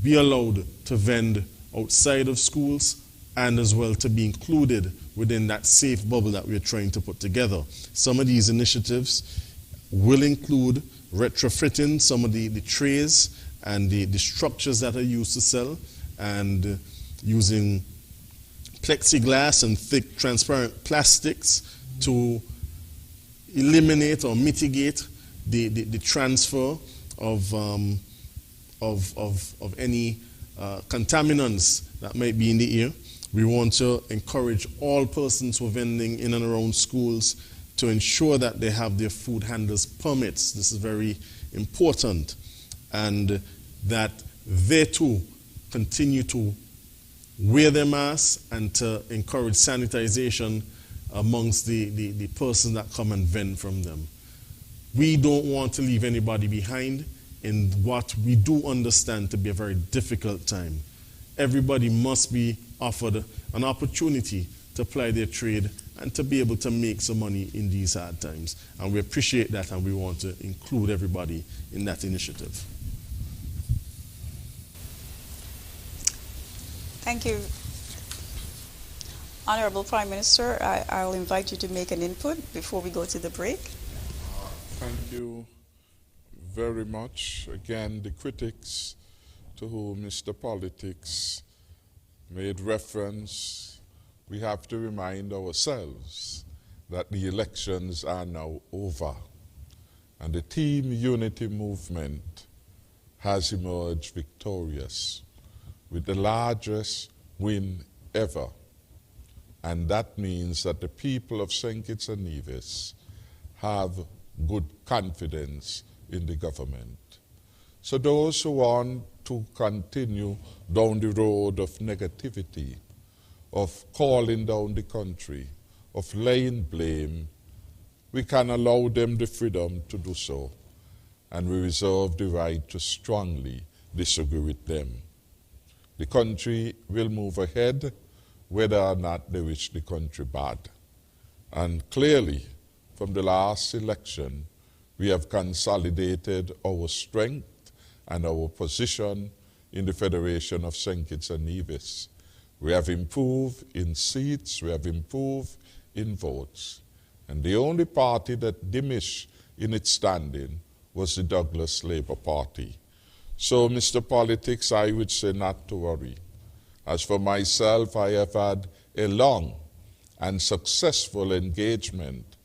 be allowed to vend outside of schools and as well to be included within that safe bubble that we're trying to put together. Some of these initiatives will include retrofitting some of the trays and the structures that are used to sell, and using plexiglass and thick transparent plastics to eliminate or mitigate the transfer of any contaminants that might be in the air. We want to encourage all persons who are vending in and around schools to ensure that they have their food handlers permits. This is very important. And that they too continue to wear their masks and to encourage sanitization amongst the persons that come and vend from them. We don't want to leave anybody behind in what we do understand to be a very difficult time. Everybody must be offered an opportunity to apply their trade and to be able to make some money in these hard times. And we appreciate that, and we want to include everybody in that initiative. Thank you. Honorable Prime Minister, I'll invite you to make an input before we go to the break. Thank you very much. Again, the critics to whom Mr. Politics made reference, we have to remind ourselves that the elections are now over and the Team Unity movement has emerged victorious with the largest win ever. And that means that the people of St. Kitts and Nevis have good confidence in the government. So those who want to continue down the road of negativity, of calling down the country, of laying blame, we can allow them the freedom to do so, and we reserve the right to strongly disagree with them. The country will move ahead whether or not they wish the country bad. And clearly, from the last election, we have consolidated our strength and our position in the Federation of St. Kitts and Nevis. We have improved in seats, we have improved in votes. And the only party that diminished in its standing was the Douglas Labour Party. So, Mr. Politics, I would say not to worry. As for myself, I have had a long and successful engagement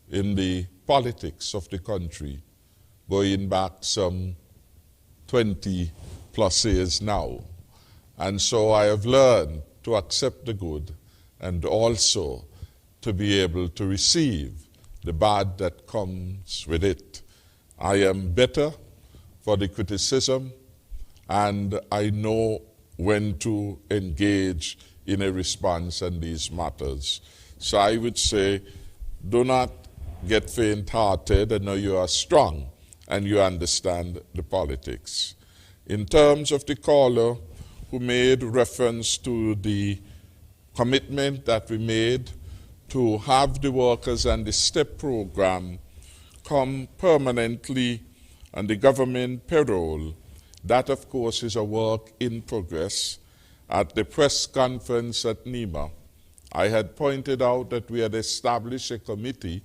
in the politics of the country, going back some 20 plus years now. And so I have learned to accept the good and also to be able to receive the bad that comes with it. I am better for the criticism, and I know when to engage in a response on these matters. So I would say, do not get faint-hearted. I know you are strong and you understand the politics. In terms of the caller who made reference to the commitment that we made to have the workers and the STEP program come permanently on the government payroll, that, of course, is a work in progress. At the press conference at NEMA, I had pointed out that we had established a committee.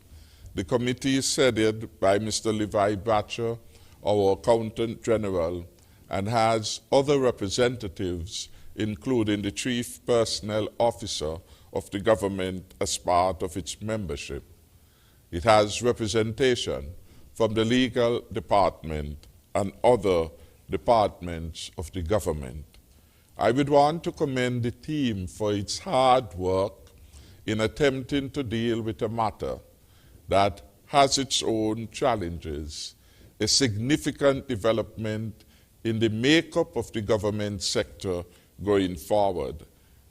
The committee is headed by Mr. Levi Batcher, our Accountant General, and has other representatives, including the Chief Personnel Officer of the government as part of its membership. It has representation from the legal department and other departments of the government. I would want to commend the team for its hard work in attempting to deal with a matter that has its own challenges, a significant development in the makeup of the government sector going forward,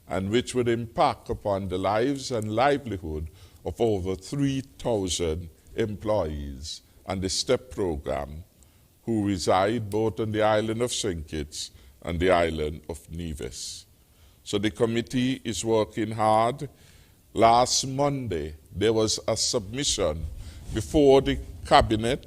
and which would impact upon the lives and livelihood of over 3,000 employees and the STEP program who reside both on the island of St. Kitts and the island of Nevis. So the committee is working hard. Last Monday, there was a submission before the cabinet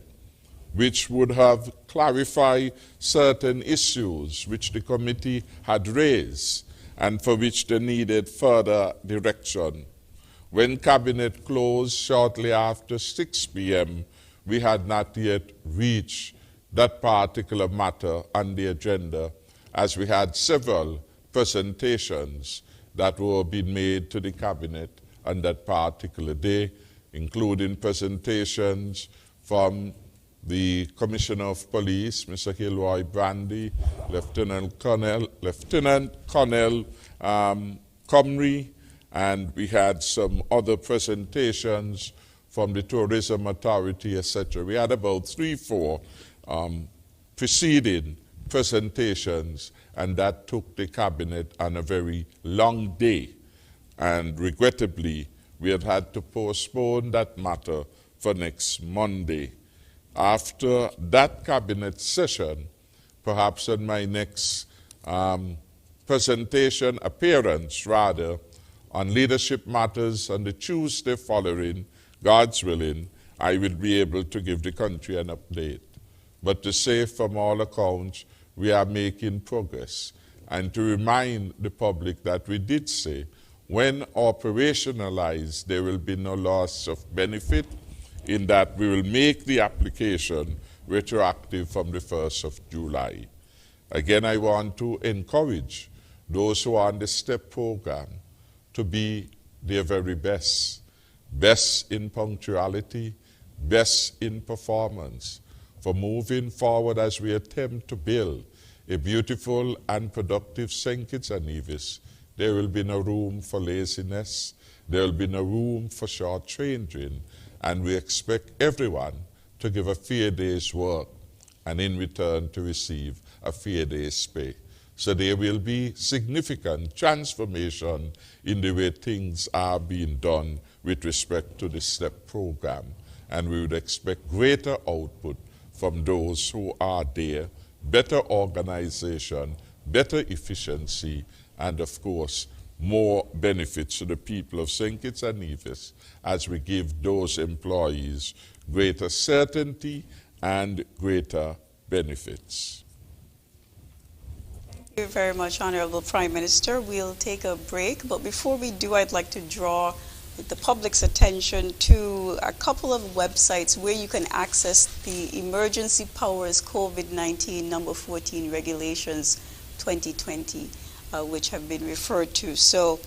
which would have clarified certain issues which the committee had raised and for which they needed further direction. When cabinet closed shortly after 6 p.m., we had not yet reached that particular matter on the agenda, as we had several presentations that were being made to the cabinet on that particular day, including presentations from the Commissioner of Police, Mr. Gilroy Brandy, Lieutenant Colonel Comrie, and we had some other presentations from the Tourism Authority, etc. We had about 3-4 preceding presentations, and that took the cabinet on a very long day. And regrettably, we had to postpone that matter for next Monday. After that cabinet session, perhaps in my next presentation appearance, rather, on leadership matters on the Tuesday following, God's willing, I will be able to give the country an update. But to say from all accounts, we are making progress. And to remind the public that we did say, when operationalized, there will be no loss of benefit, in that we will make the application retroactive from the 1st of July. Again, I want to encourage those who are on the STEP program to be their very best. Best in punctuality, best in performance, for moving forward as we attempt to build a beautiful and productive St. Kitts and Nevis. There will be no room for laziness. There will be no room for short-changing. And we expect everyone to give a fair day's work and in return to receive a fair day's pay. So there will be significant transformation in the way things are being done with respect to the STEP program. And we would expect greater output from those who are there, better organization, better efficiency, and of course, more benefits to the people of St. Kitts and Nevis as we give those employees greater certainty and greater benefits. Thank you very much, Honorable Prime Minister. We'll take a break, but before we do, I'd like to draw the public's attention to a couple of websites where you can access the Emergency Powers COVID-19 number 14 regulations 2020. Which have been referred to. So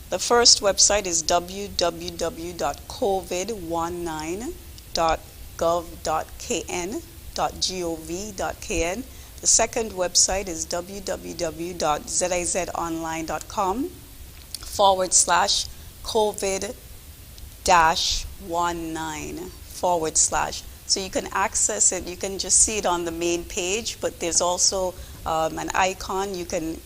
the first website is www.covid19.gov.kn. The second website is www.zizonline.com/COVID-19 /. So you can access it. You can just see it on the main page, but there's also an icon you can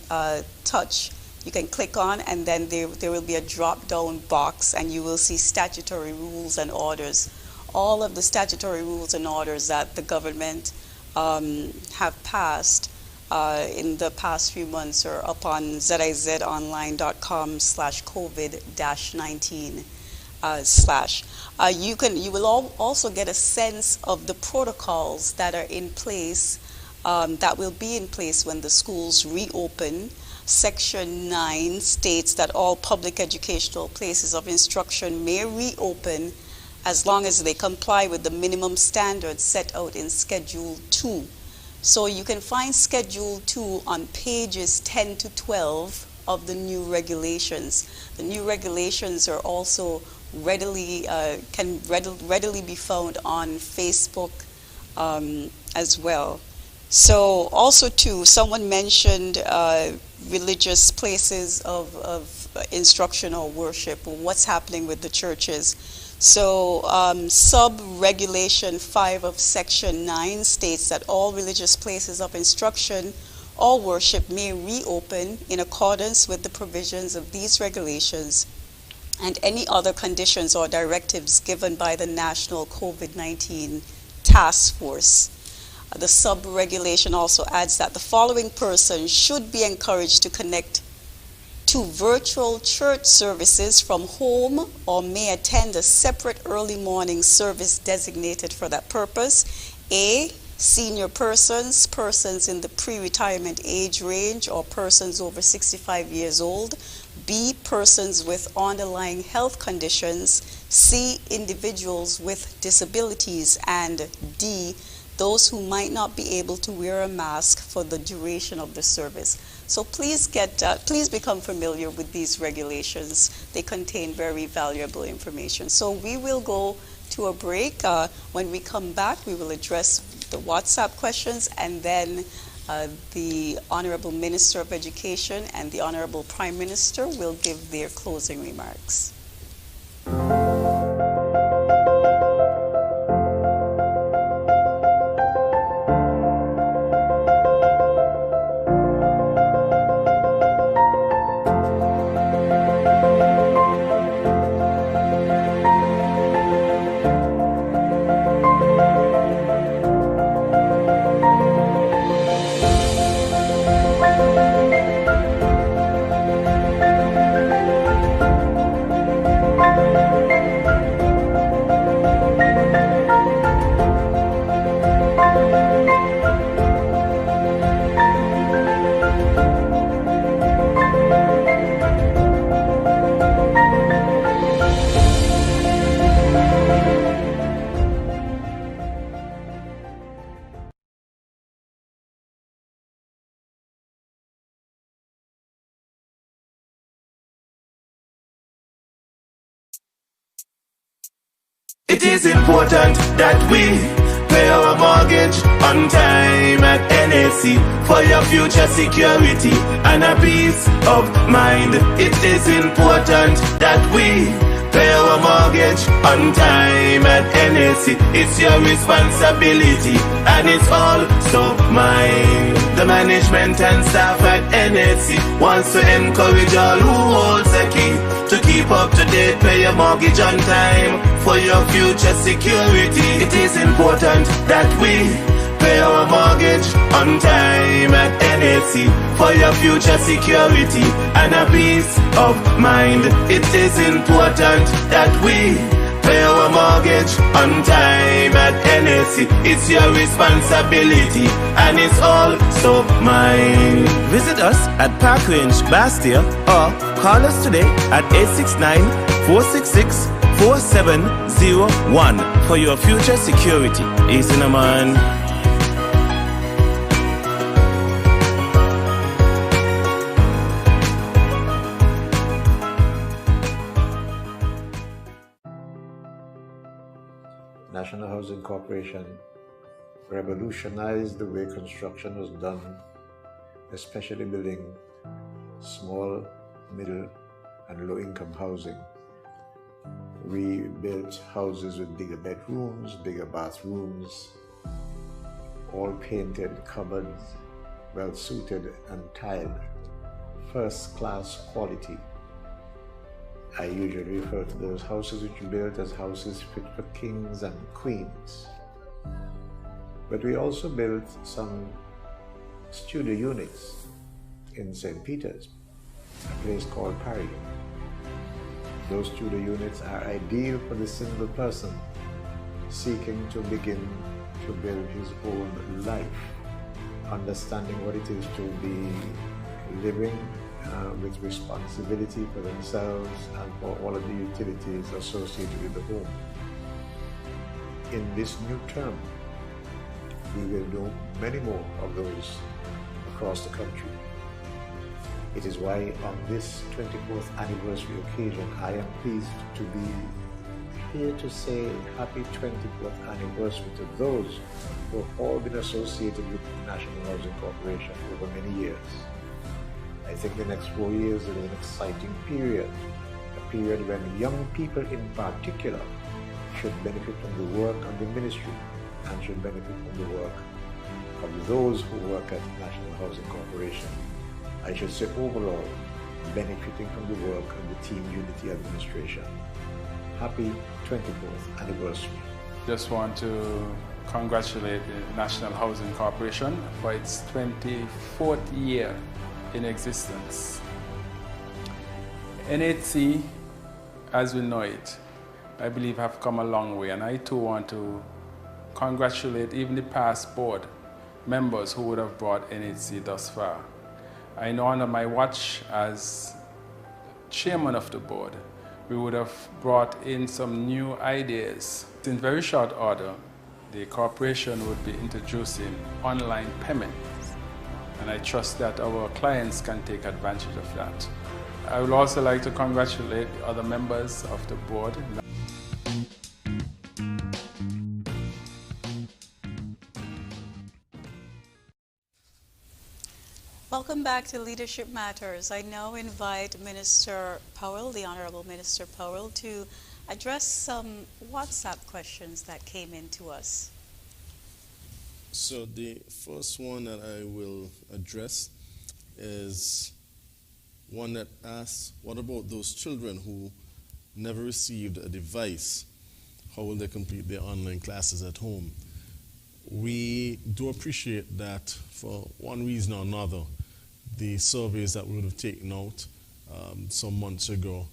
touch, you can click on, and then there will be a drop-down box, and you will see statutory rules and orders. All of the statutory rules and orders that the government have passed in the past few months are up on zizonline.com/COVID-19 /. You will also get a sense of the protocols that are in place, that will be in place when the schools reopen. Section 9 states that all public educational places of instruction may reopen as long as they comply with the minimum standards set out in Schedule 2. So you can find Schedule 2 on pages 10 to 12 of the new regulations. The new regulations are also readily be found on Facebook as well. So also too, someone mentioned religious places of instruction or worship, or what's happening with the churches. So sub-regulation 5 of Section 9 states that all religious places of instruction or worship may reopen in accordance with the provisions of these regulations and any other conditions or directives given by the National COVID-19 Task Force. The sub-regulation also adds that the following persons should be encouraged to connect to virtual church services from home or may attend a separate early morning service designated for that purpose. A, senior persons, persons in the pre-retirement age range, or persons over 65 years old. B, persons with underlying health conditions. C, individuals with disabilities. And D, those who might not be able to wear a mask for the duration of the service. So please please become familiar with these regulations. They contain very valuable information. So we will go to a break. When we come back, we will address the WhatsApp questions, and then the Honorable Minister of Education and the Honorable Prime Minister will give their closing remarks. It is important that we pay our mortgage on time at NAC for your future security and a peace of mind. It is important that we pay our mortgage on time at NAC. It's your responsibility and it's also mine. The management and staff at NAC wants to encourage all who holds the key to keep up to date, pay your mortgage on time for your future security. It is important that we pay our mortgage on time at NAC for your future security and a peace of mind. It is important that we pay our mortgage on time at NAC. It's your responsibility and it's also mine. Visit us at Park Range, Bastille, or call us today at 869-466-4701 for your future security. Easy, man. National Housing Corporation revolutionized the way construction was done, especially building small, middle, and low-income housing. We built houses with bigger bedrooms, bigger bathrooms, all painted, cupboards, well-suited and tiled, first-class quality. I usually refer to those houses which we built as houses fit for kings and queens. But we also built some studio units in St. Peter's, a place called Paris. Those studio units are ideal for the single person seeking to begin to build his own life, understanding what it is to be living with responsibility for themselves and for all of the utilities associated with the home. In this new term, we will do many more of those across the country. It is why on this 24th anniversary occasion, I am pleased to be here to say happy 24th anniversary to those who have all been associated with the National Housing Corporation over many years. I think the next 4 years is an exciting period, a period when young people in particular should benefit from the work of the ministry and should benefit from the work of those who work at National Housing Corporation. I should say overall, benefiting from the work of the Team Unity administration. Happy 24th anniversary. Just want to congratulate the National Housing Corporation for its 24th year in existence. NHC, as we know it, I believe have come a long way, and I too want to congratulate even the past board members who would have brought NHC thus far. I know under my watch as chairman of the board, we would have brought in some new ideas. In very short order, the corporation would be introducing online payments and I trust that our clients can take advantage of that. I would also like to congratulate other members of the board. Welcome back to Leadership Matters. I now invite Minister Powell, the Honorable Minister Powell, to address some WhatsApp questions that came in to us. So the first one that I will address is one that asks, what about those children who never received a device? How will they complete their online classes at home? We do appreciate that for one reason or another, the surveys that we would have taken out some months ago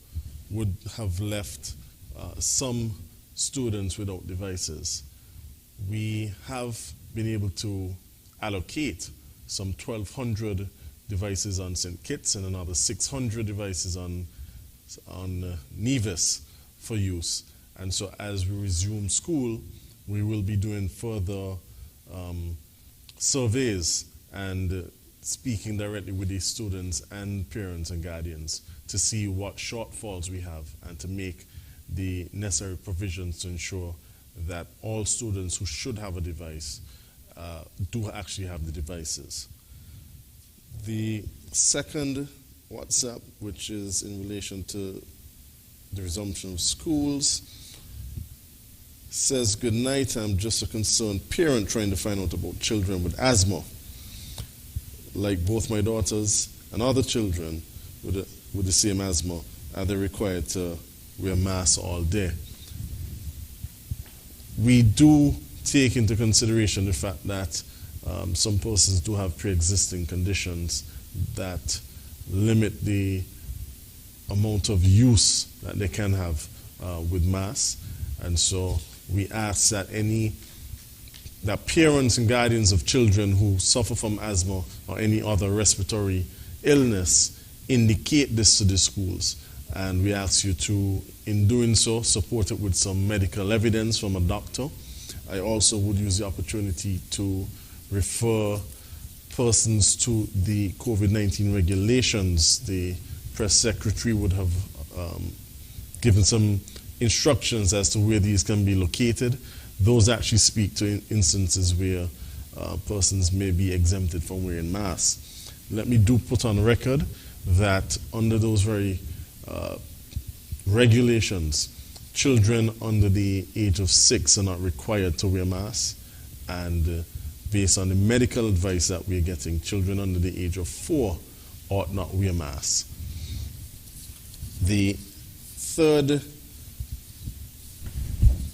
would have left some students without devices. We have been able to allocate some 1,200 devices on St. Kitts and another 600 devices on Nevis for use. And so as we resume school, we will be doing further surveys and speaking directly with these students and parents and guardians to see what shortfalls we have and to make the necessary provisions to ensure that all students who should have a device do actually have the devices. The second WhatsApp, which is in relation to the resumption of schools, says, good night, I'm just a concerned parent trying to find out about children with asthma. Like both my daughters and other children with the same asthma, are they required to wear masks all day? We do take into consideration the fact that some persons do have pre-existing conditions that limit the amount of use that they can have with masks. And so we ask that that parents and guardians of children who suffer from asthma or any other respiratory illness indicate this to the schools. And we ask you to, in doing so, support it with some medical evidence from a doctor. I also would use the opportunity to refer persons to the COVID-19 regulations. The press secretary would have given some instructions as to where these can be located. Those actually speak to instances where persons may be exempted from wearing masks. Let me put on record that under those very regulations, children under the age of 6 are not required to wear masks, and based on the medical advice that we're getting, children under the age of 4 ought not wear masks. The third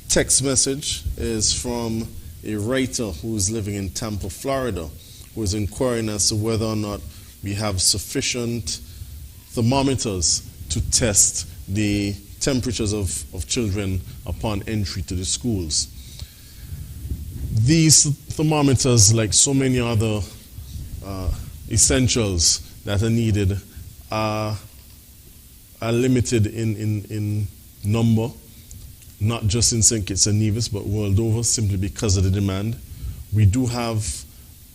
text message is from a writer who is living in Tampa, Florida, who is inquiring as to whether or not we have sufficient thermometers to test the temperatures of children upon entry to the schools. These thermometers, like so many other essentials that are needed, are limited in number, not just in St. Kitts and Nevis, but world over, simply because of the demand. We do have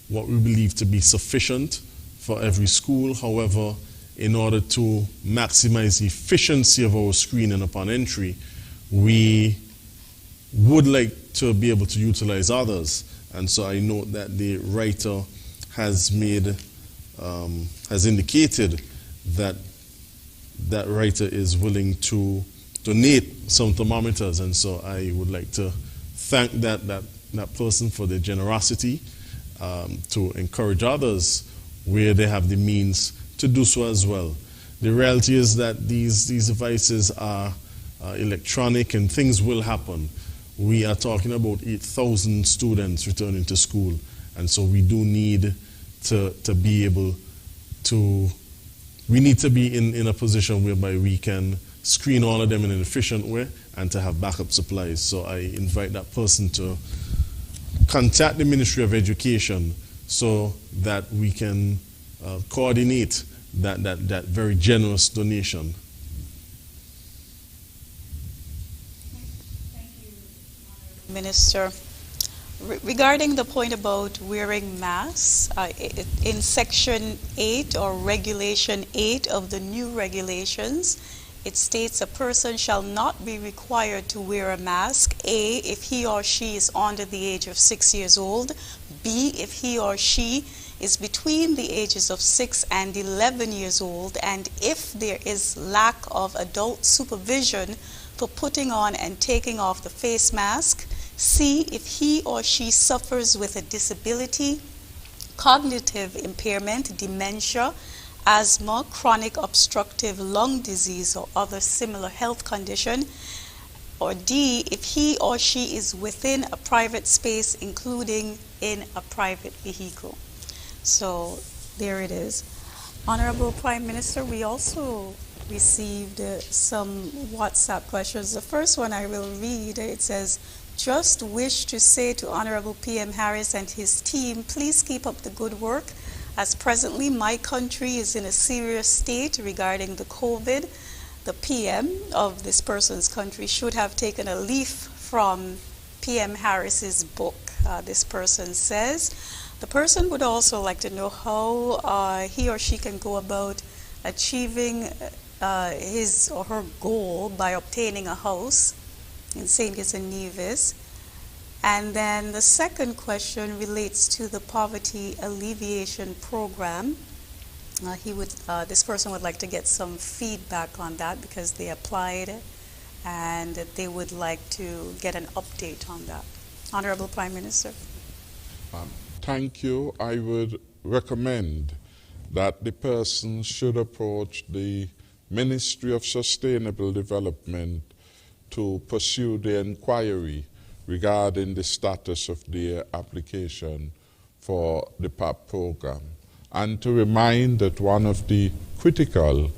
what we believe to be sufficient for every school. However, in order to maximize the efficiency of our screening upon entry, we would like to be able to utilize others. And so I note that the writer has indicated that that writer is willing to donate some thermometers, and so I would like to thank that person for their generosity to encourage others where they have the means to do so as well. The reality is that these devices are electronic and things will happen. We are talking about 8,000 students returning to school, and so we do need to be able to, we need to be in a position whereby we can screen all of them in an efficient way and to have backup supplies. So I invite that person to contact the Ministry of Education so that we can coordinate that very generous donation. Minister. Regarding the point about wearing masks, in Section 8 or Regulation 8 of the new regulations, it states a person shall not be required to wear a mask, A, if he or she is under the age of 6 years old, B, if he or she is between the ages of 6 and 11 years old, and if there is lack of adult supervision for putting on and taking off the face mask, C, if he or she suffers with a disability, cognitive impairment, dementia, asthma, chronic obstructive lung disease, or other similar health condition, or D, if he or she is within a private space, including in a private vehicle. So there it is. Honorable Prime Minister, we also received some WhatsApp questions. The first one I will read. It says, just wish to say to Honorable PM Harris and his team, please keep up the good work, as presently my country is in a serious state regarding the COVID. The PM of this person's country should have taken a leaf from PM Harris's book, this person says. The person would also like to know how he or she can go about achieving his or her goal by obtaining a house in St. Kitts and Nevis. And then the second question relates to the poverty alleviation program. This person would like to get some feedback on that because they applied and they would like to get an update on that. Honorable Prime Minister. Thank you. I would recommend that the person should approach the Ministry of Sustainable Development to pursue the inquiry regarding the status of their application for the PAP program, and to remind that one of the critical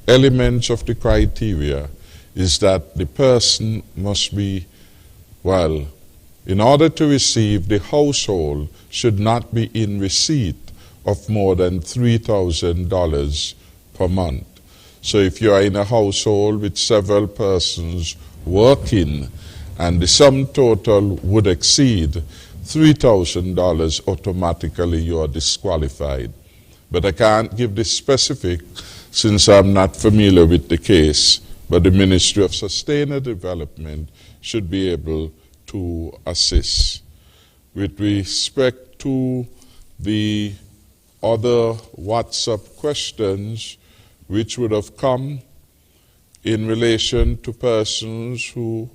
elements of the criteria is that the person must be, well, in order to receive, the household should not be in receipt of more than $3,000 per month. So if you are in a household with several persons working and the sum total would exceed $3,000, automatically you are disqualified. But I can't give the specific since I'm not familiar with the case, but the Ministry of Sustainable Development should be able to assist. With respect to the other WhatsApp questions which would have come in relation to persons who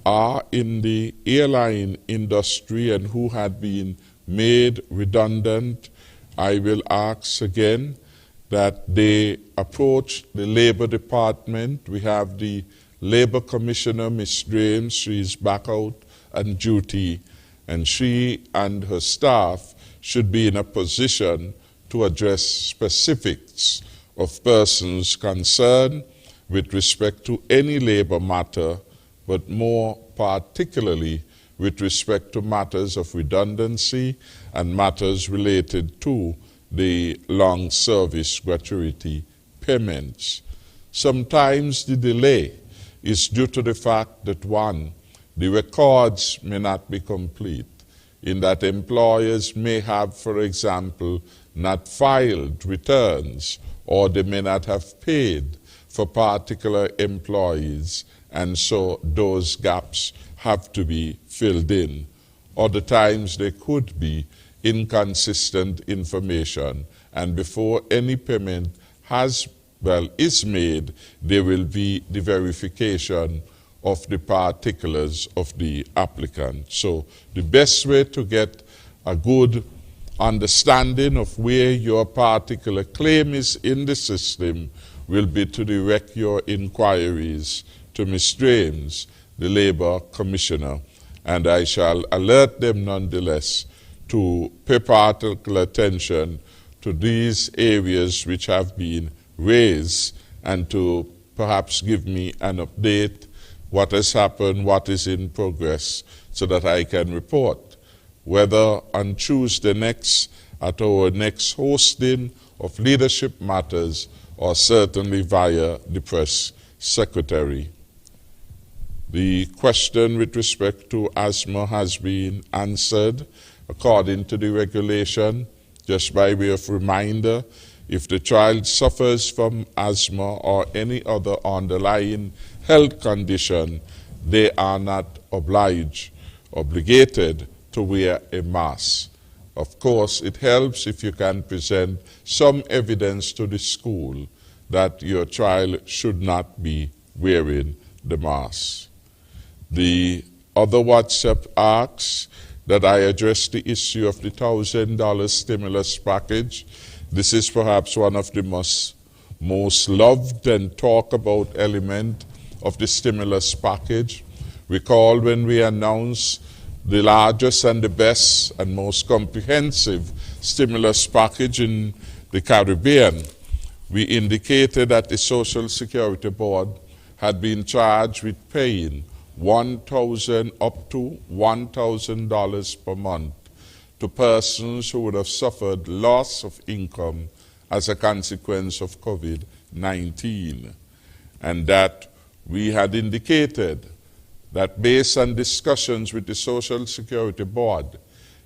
are in the airline industry and who had been made redundant, I will ask again that they approach the Labor Department. We have the Labor Commissioner, Ms. James. She is back out on duty, and she and her staff should be in a position to address specifics of persons concerned with respect to any labor matter, but more particularly with respect to matters of redundancy and matters related to the long service gratuity payments. Sometimes the delay is due to the fact that, one, the records may not be complete, in that employers may have, for example, not filed returns, or they may not have paid for particular employees, and so those gaps have to be filled in. Other times there could be inconsistent information, and before any payment is made, there will be the verification of the particulars of the applicant. So the best way to get a good understanding of where your particular claim is in the system will be to direct your inquiries to Ms. James, the Labor Commissioner, and I shall alert them nonetheless to pay particular attention to these areas which have been raised and to perhaps give me an update, what has happened, what is in progress, so that I can report whether on Tuesday next at our next hosting of Leadership Matters or certainly via the press secretary. The question with respect to asthma has been answered according to the regulation. Just by way of reminder, if the child suffers from asthma or any other underlying health condition, they are not obligated to wear a mask. Of course, it helps if you can present some evidence to the school that your child should not be wearing the mask. The other WhatsApp asks that I address the issue of the $1,000 stimulus package. This is perhaps one of the most loved and talked about element of the stimulus package. Recall when we announced the largest and the best and most comprehensive stimulus package in the Caribbean, we indicated that the Social Security Board had been charged with paying $1,000 up to $1,000 per month to persons who would have suffered loss of income as a consequence of COVID-19, and that we had indicated that based on discussions with the Social Security Board,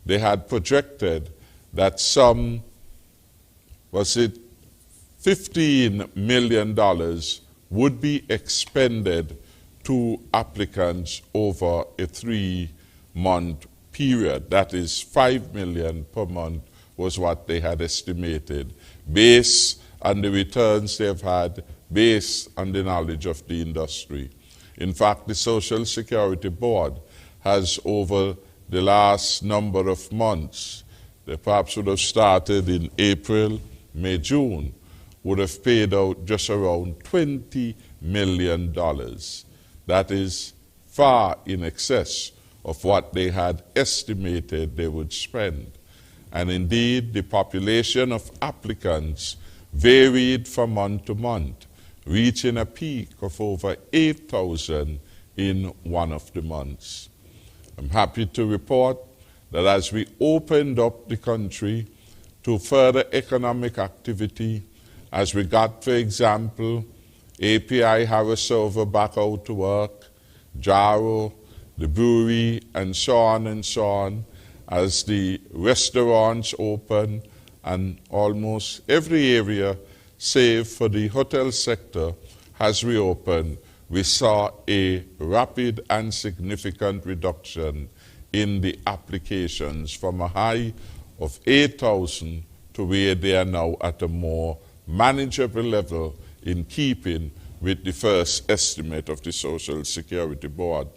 they had projected that some, $15 million would be expended to applicants over a 3-month period. That is $5 million per month was what they had estimated based on the returns they've had, based on the knowledge of the industry. In fact, the Social Security Board has over the last number of months, they perhaps would have started in April, May, June, would have paid out just around $20 million. That is far in excess of what they had estimated they would spend. And indeed, the population of applicants varied from month to month, reaching a peak of over 8,000 in one of the months. I'm happy to report that as we opened up the country to further economic activity, as we got, for example, API Harris Silver back out to work, Jaro, the brewery, and so on, as the restaurants open, and almost every area, save for the hotel sector, has reopened, we saw a rapid and significant reduction in the applications from a high of 8,000 to where they are now at a more manageable level in keeping with the first estimate of the Social Security Board.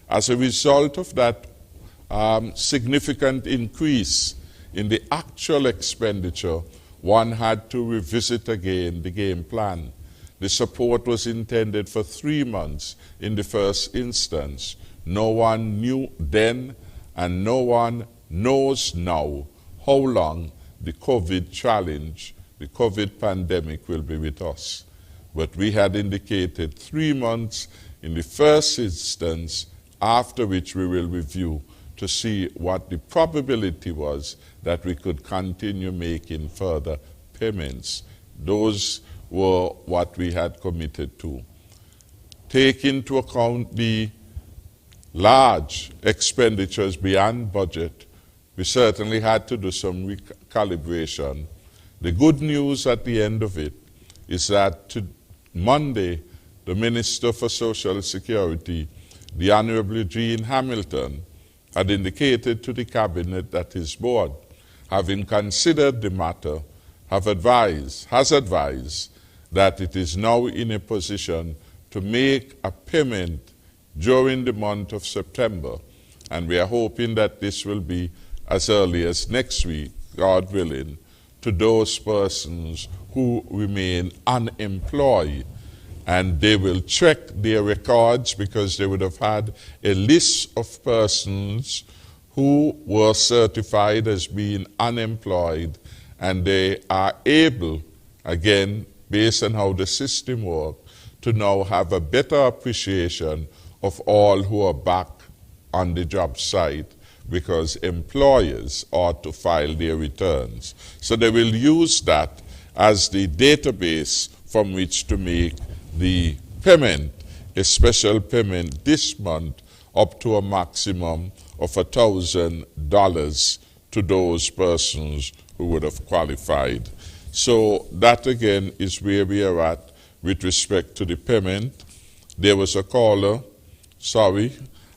As a result of that significant increase in the actual expenditure, one had to revisit again the game plan. The support was intended for 3 months in the first instance. No one knew then, and no one knows now, how long the COVID challenge, the COVID pandemic will be with us. But we had indicated 3 months in the first instance, after which we will review to see what the probability was that we could continue making further payments. Those were what we had committed to. Take into account the large expenditures beyond budget, we certainly had to do some recalibration. The good news at the end of it is that Monday, the Minister for Social Security, the Honorable Eugene Hamilton, had indicated to the Cabinet that his board, having considered the matter, has advised that it is now in a position to make a payment during the month of September. And we are hoping that this will be as early as next week, God willing, to those persons who remain unemployed. And they will check their records because they would have had a list of persons who were certified as being unemployed, and they are able, again, based on how the system works, to now have a better appreciation of all who are back on the job site, because employers ought to file their returns. So they will use that as the database from which to make the payment a special payment this month up to a maximum of $1,000 to those persons who would have qualified. So that again is where we are at with respect to the payment. There was a caller,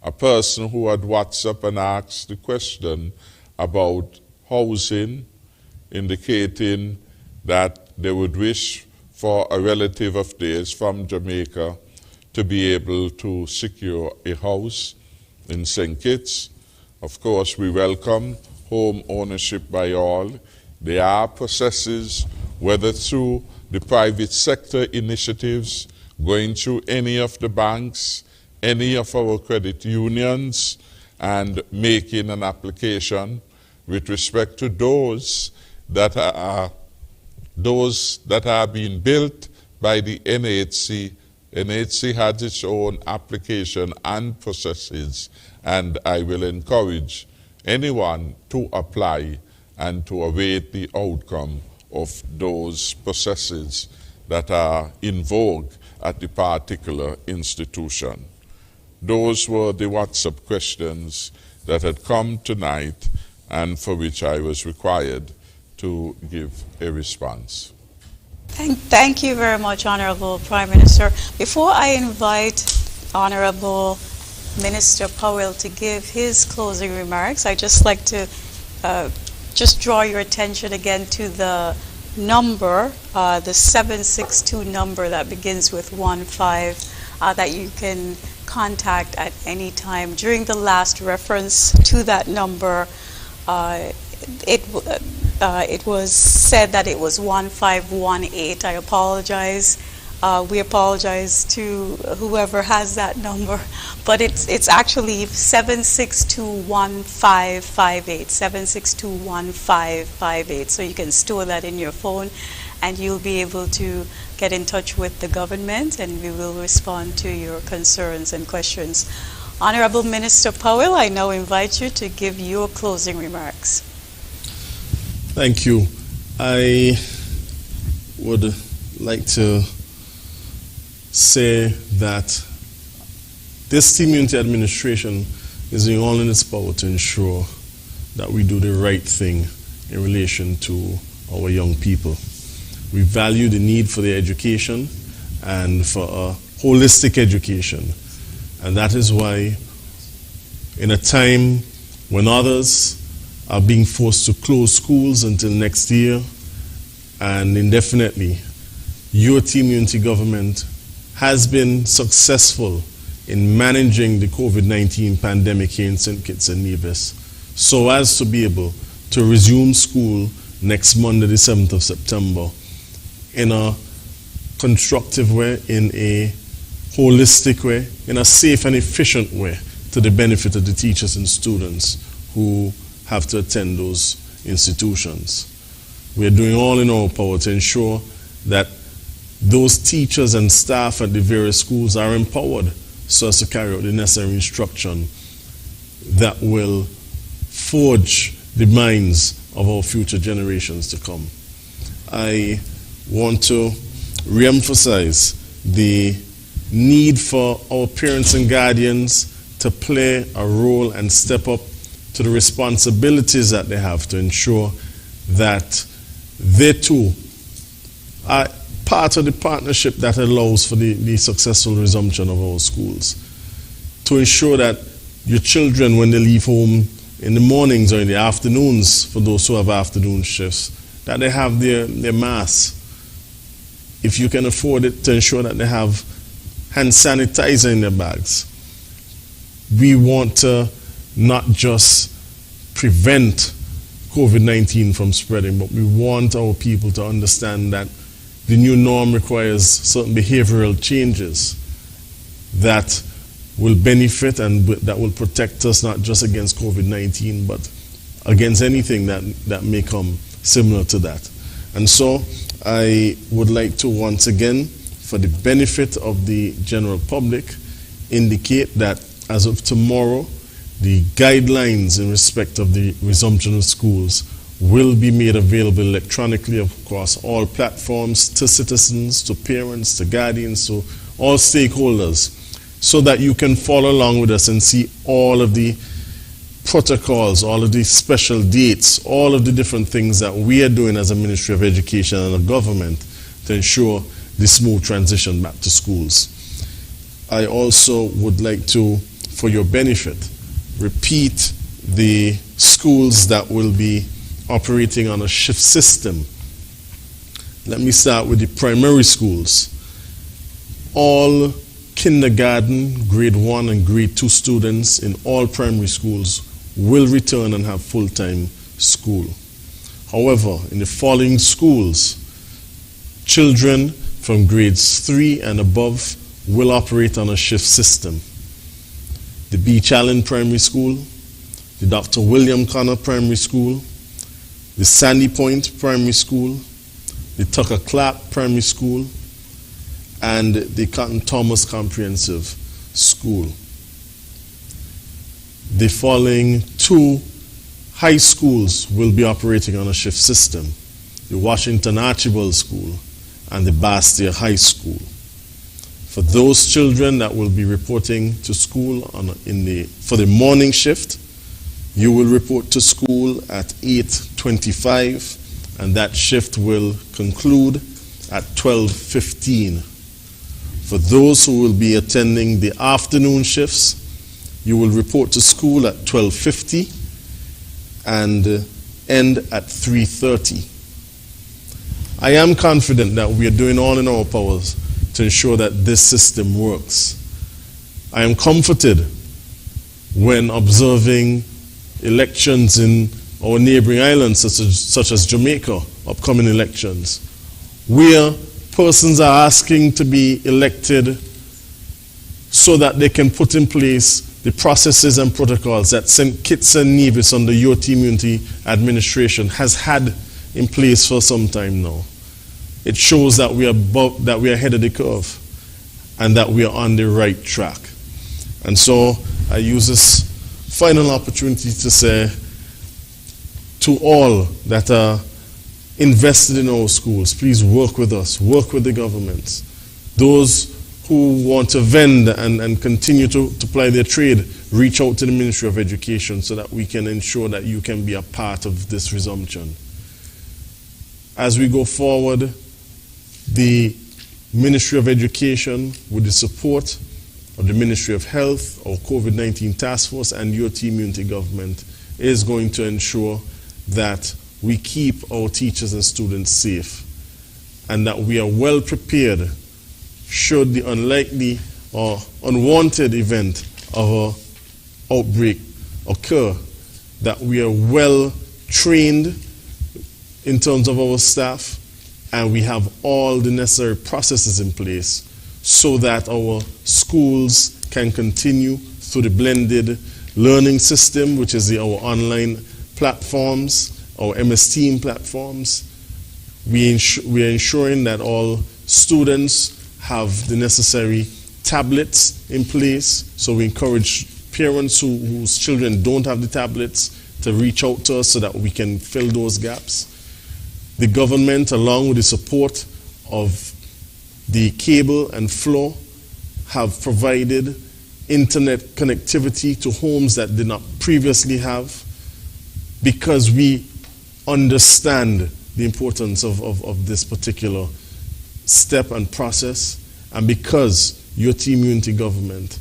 a person who had WhatsApp and asked the question about housing, indicating that they would wish for a relative of theirs from Jamaica to be able to secure a house in St. Kitts. Of course, we welcome home ownership by all. There are processes, whether through the private sector initiatives, going through any of the banks, any of our credit unions, and making an application with respect to those that are being built by the NHC. NHC has its own application and processes, and I will encourage anyone to apply and to await the outcome of those processes that are in vogue at the particular institution. Those were the WhatsApp questions that had come tonight and for which I was required to give a response. Thank you very much, Honorable Prime Minister. Before I invite Honorable Minister Powell to give his closing remarks, I'd just like to just draw your attention again to the number, the 762 number that begins with 15, that you can contact at any time. During the last reference to that number, it was said that it was 1518. I apologize. We apologize to whoever has that number, but it's actually 7621558, 7621558. So you can store that in your phone, and you'll be able to get in touch with the government, and we will respond to your concerns and questions. Honorable Minister Powell, I now invite you to give your closing remarks. Thank you. I would like to say that this Team Unity administration is doing all in its power to ensure that we do the right thing in relation to our young people. We value the need for their education and for a holistic education. And that is why, in a time when others are being forced to close schools until next year and indefinitely, your Team Unity government has been successful in managing the COVID-19 pandemic here in St. Kitts and Nevis, so as to be able to resume school next Monday, the 7th of September, in a constructive way, in a holistic way, in a safe and efficient way, to the benefit of the teachers and students who have to attend those institutions. We are doing all in our power to ensure that those teachers and staff at the various schools are empowered so as to carry out the necessary instruction that will forge the minds of our future generations to come. I want to re-emphasize the need for our parents and guardians to play a role and step up to the responsibilities that they have to ensure that they too are part of the partnership that allows for the successful resumption of our schools. To ensure that your children, when they leave home in the mornings or in the afternoons, for those who have afternoon shifts, that they have their masks. If you can afford it, to ensure that they have hand sanitizer in their bags. We want to not just prevent COVID-19 from spreading, but we want our people to understand that the new norm requires certain behavioral changes that will benefit and that will protect us not just against COVID-19, but against anything that may come similar to that. And so I would like to once again, for the benefit of the general public, indicate that as of tomorrow, the guidelines in respect of the resumption of schools will be made available electronically across all platforms to citizens, to parents, to guardians, to all stakeholders so that you can follow along with us and see all of the protocols, all of the special dates, all of the different things that we are doing as a Ministry of Education and a government to ensure the smooth transition back to schools. I also would like to, for your benefit, repeat the schools that will be operating on a shift system. Let me start with the primary schools. All kindergarten, grade 1 and grade 2 students in all primary schools will return and have full-time school. However, in the following schools, children from grades 3 and above will operate on a shift system. The Beach Allen Primary School, the Dr. William Connor Primary School, the Sandy Point Primary School, the Tucker Clark Primary School, and the Cotton Thomas Comprehensive School. The following 2 high schools will be operating on a shift system: the Washington Archibald School and the Bastia High School. For those children that will be reporting to school for the morning shift, you will report to school at 8:25, and that shift will conclude at 12:15. For those who will be attending the afternoon shifts, you will report to school at 12:50 and end at 3:30. I am confident that we are doing all in our powers to ensure that this system works. I am comforted when observing elections in our neighboring islands, such as Jamaica, upcoming elections, where persons are asking to be elected so that they can put in place the processes and protocols that St. Kitts and Nevis under UT Immunity Administration has had in place for some time now. It shows that we are ahead of the curve and that we are on the right track. And so I use this final opportunity to say to all that are invested in our schools, please work with us, work with the governments. Those who want to vend and continue to ply their trade, reach out to the Ministry of Education so that we can ensure that you can be a part of this resumption. As we go forward, the Ministry of Education, with the support of the Ministry of Health, our COVID-19 Task Force, and UT Immunity Government, is going to ensure that we keep our teachers and students safe and that we are well prepared should the unlikely or unwanted event of an outbreak occur, that we are well trained in terms of our staff and we have all the necessary processes in place so that our schools can continue through the blended learning system, which is our online platforms, our MS Team platforms. We are ensuring that all students have the necessary tablets in place, so we encourage parents whose children don't have the tablets to reach out to us so that we can fill those gaps. The government, along with the support of the cable and flow, have provided internet connectivity to homes that did not previously have, because we understand the importance of this particular step and process, and because UT Immunity Government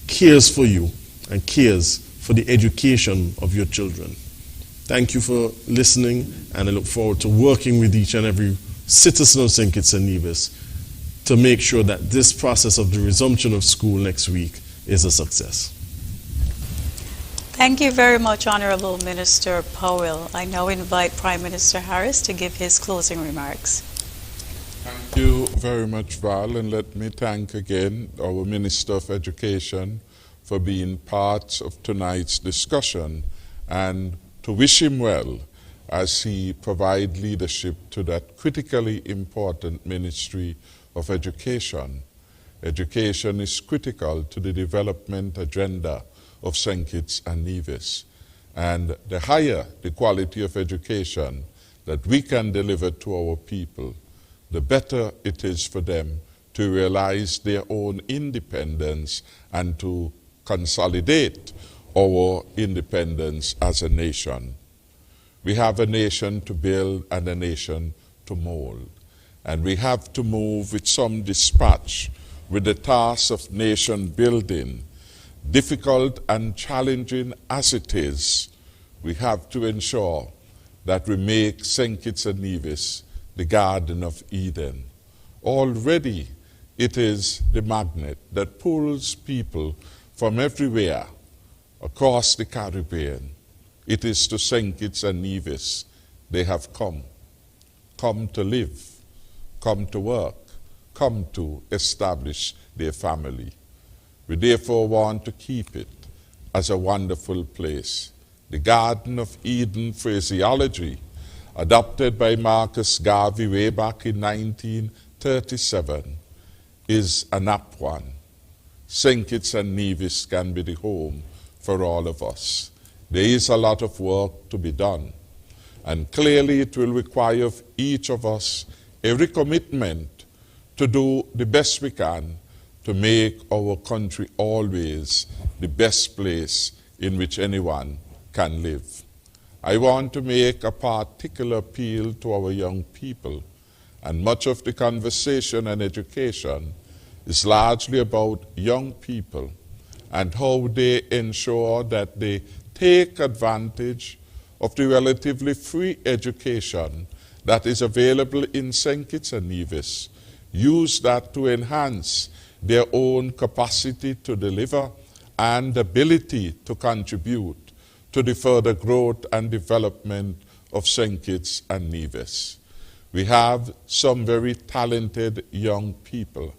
cares for you and cares for the education of your children. Thank you for listening, and I look forward to working with each and every citizen of St. Kitts and Nevis to make sure that this process of the resumption of school next week is a success. Thank you very much, Honorable Minister Powell. I now invite Prime Minister Harris to give his closing remarks. Thank you very much, Val, and let me thank again our Minister of Education for being part of tonight's discussion, and to wish him well as he provides leadership to that critically important Ministry of Education. Education is critical to the development agenda of St. Kitts and Nevis, and the higher the quality of education that we can deliver to our people, the better it is for them to realize their own independence and to consolidate our independence as a nation. We have a nation to build and a nation to mold. And we have to move with some dispatch with the task of nation building. Difficult and challenging as it is, we have to ensure that we make St. Kitts and Nevis the Garden of Eden. Already it is the magnet that pulls people from everywhere across the Caribbean. It is to St. Kitts and Nevis they have come to live, come to work, come to establish their family. We therefore want to keep it as a wonderful place. The Garden of Eden phraseology, adopted by Marcus Garvey way back in 1937, is an apt one. St. Kitts and Nevis can be the home for all of us. There is a lot of work to be done, and clearly it will require of each of us a recommitment to do the best we can to make our country always the best place in which anyone can live. I want to make a particular appeal to our young people, and much of the conversation and education is largely about young people and how they ensure that they take advantage of the relatively free education that is available in St. Kitts and Nevis, use that to enhance their own capacity to deliver and ability to contribute to the further growth and development of St. Kitts and Nevis. We have some very talented young people,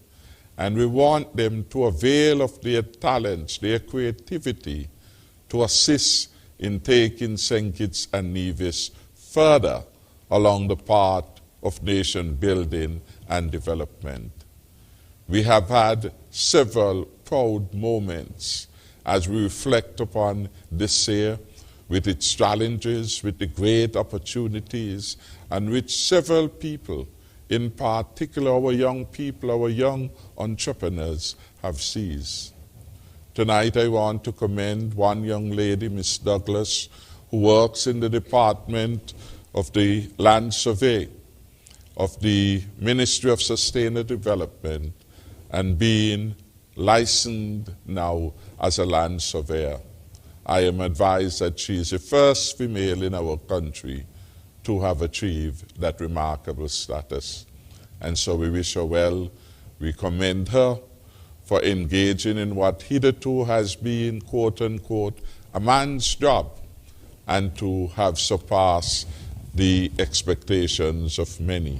and we want them to avail of their talents, their creativity, to assist in taking St. Kitts and Nevis further along the path of nation building and development. We have had several proud moments as we reflect upon this year with its challenges, with the great opportunities, and which several people, in particular our young people, our young entrepreneurs, have seized. Tonight I want to commend one young lady, Miss Douglas, who works in the Department of the Land Survey of the Ministry of Sustainable Development, and being licensed now as a land surveyor. I am advised that she is the first female in our country to have achieved that remarkable status. And so we wish her well. We commend her for engaging in what hitherto has been, quote unquote, a man's job, and to have surpassed the expectations of many.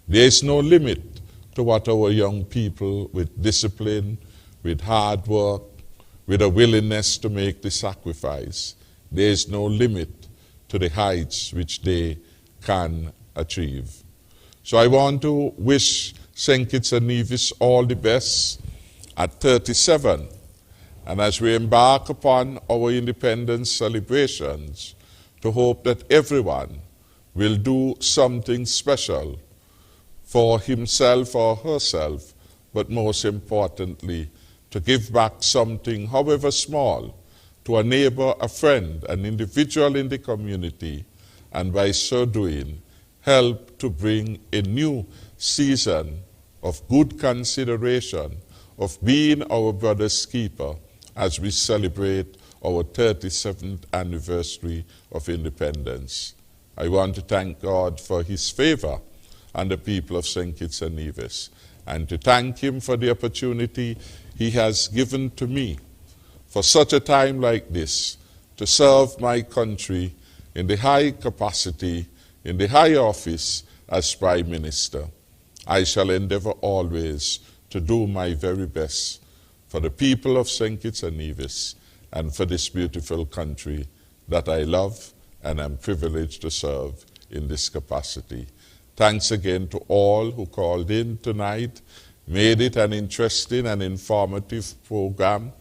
There is no limit to what our young people with discipline, with hard work, with a willingness to make the sacrifice, there is no limit to the heights which they can achieve. So I want to wish St. Kitts and Nevis all the best at 37. And as we embark upon our independence celebrations, to hope that everyone will do something special for himself or herself, but most importantly, to give back something, however small, to a neighbor, a friend, an individual in the community, and by so doing, help to bring a new season of good consideration, of being our brother's keeper as we celebrate our 37th anniversary of independence. I want to thank God for his favor on the people of St. Kitts and Nevis, and to thank him for the opportunity he has given to me for such a time like this to serve my country in the high capacity, in the high office as Prime Minister. I shall endeavor always to do my very best for the people of St. Kitts and Nevis and for this beautiful country that I love and am privileged to serve in this capacity. Thanks again to all who called in tonight, made it an interesting and informative program,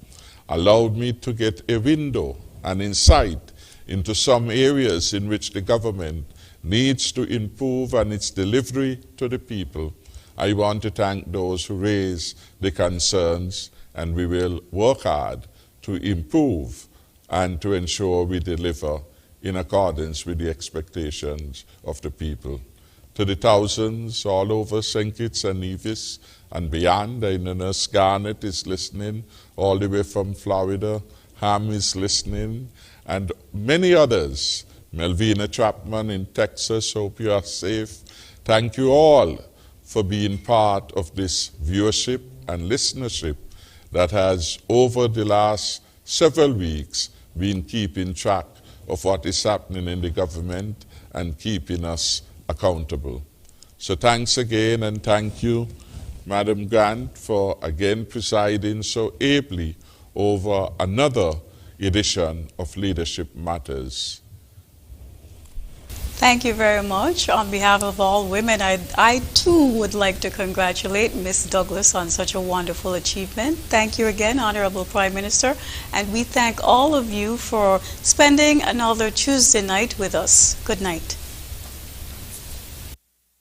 allowed me to get a window, an insight into some areas in which the government needs to improve on its delivery to the people, I want to thank those who raise the concerns, and we will work hard to improve and to ensure we deliver in accordance with the expectations of the people. To the thousands all over St. Kitts and Nevis and beyond, I know Nurse Garnet is listening all the way from Florida, Ham is listening, and many others. Melvina Chapman in Texas, hope you are safe. Thank you all for being part of this viewership and listenership that has, over the last several weeks, been keeping track of what is happening in the government and keeping us accountable. So thanks again, and thank you, Madam Grant, for again presiding so ably over another edition of Leadership Matters. Thank you very much. On behalf of all women, I too would like to congratulate Ms. Douglas on such a wonderful achievement. Thank you again, Honorable Prime Minister, and we thank all of you for spending another Tuesday night with us. Good night.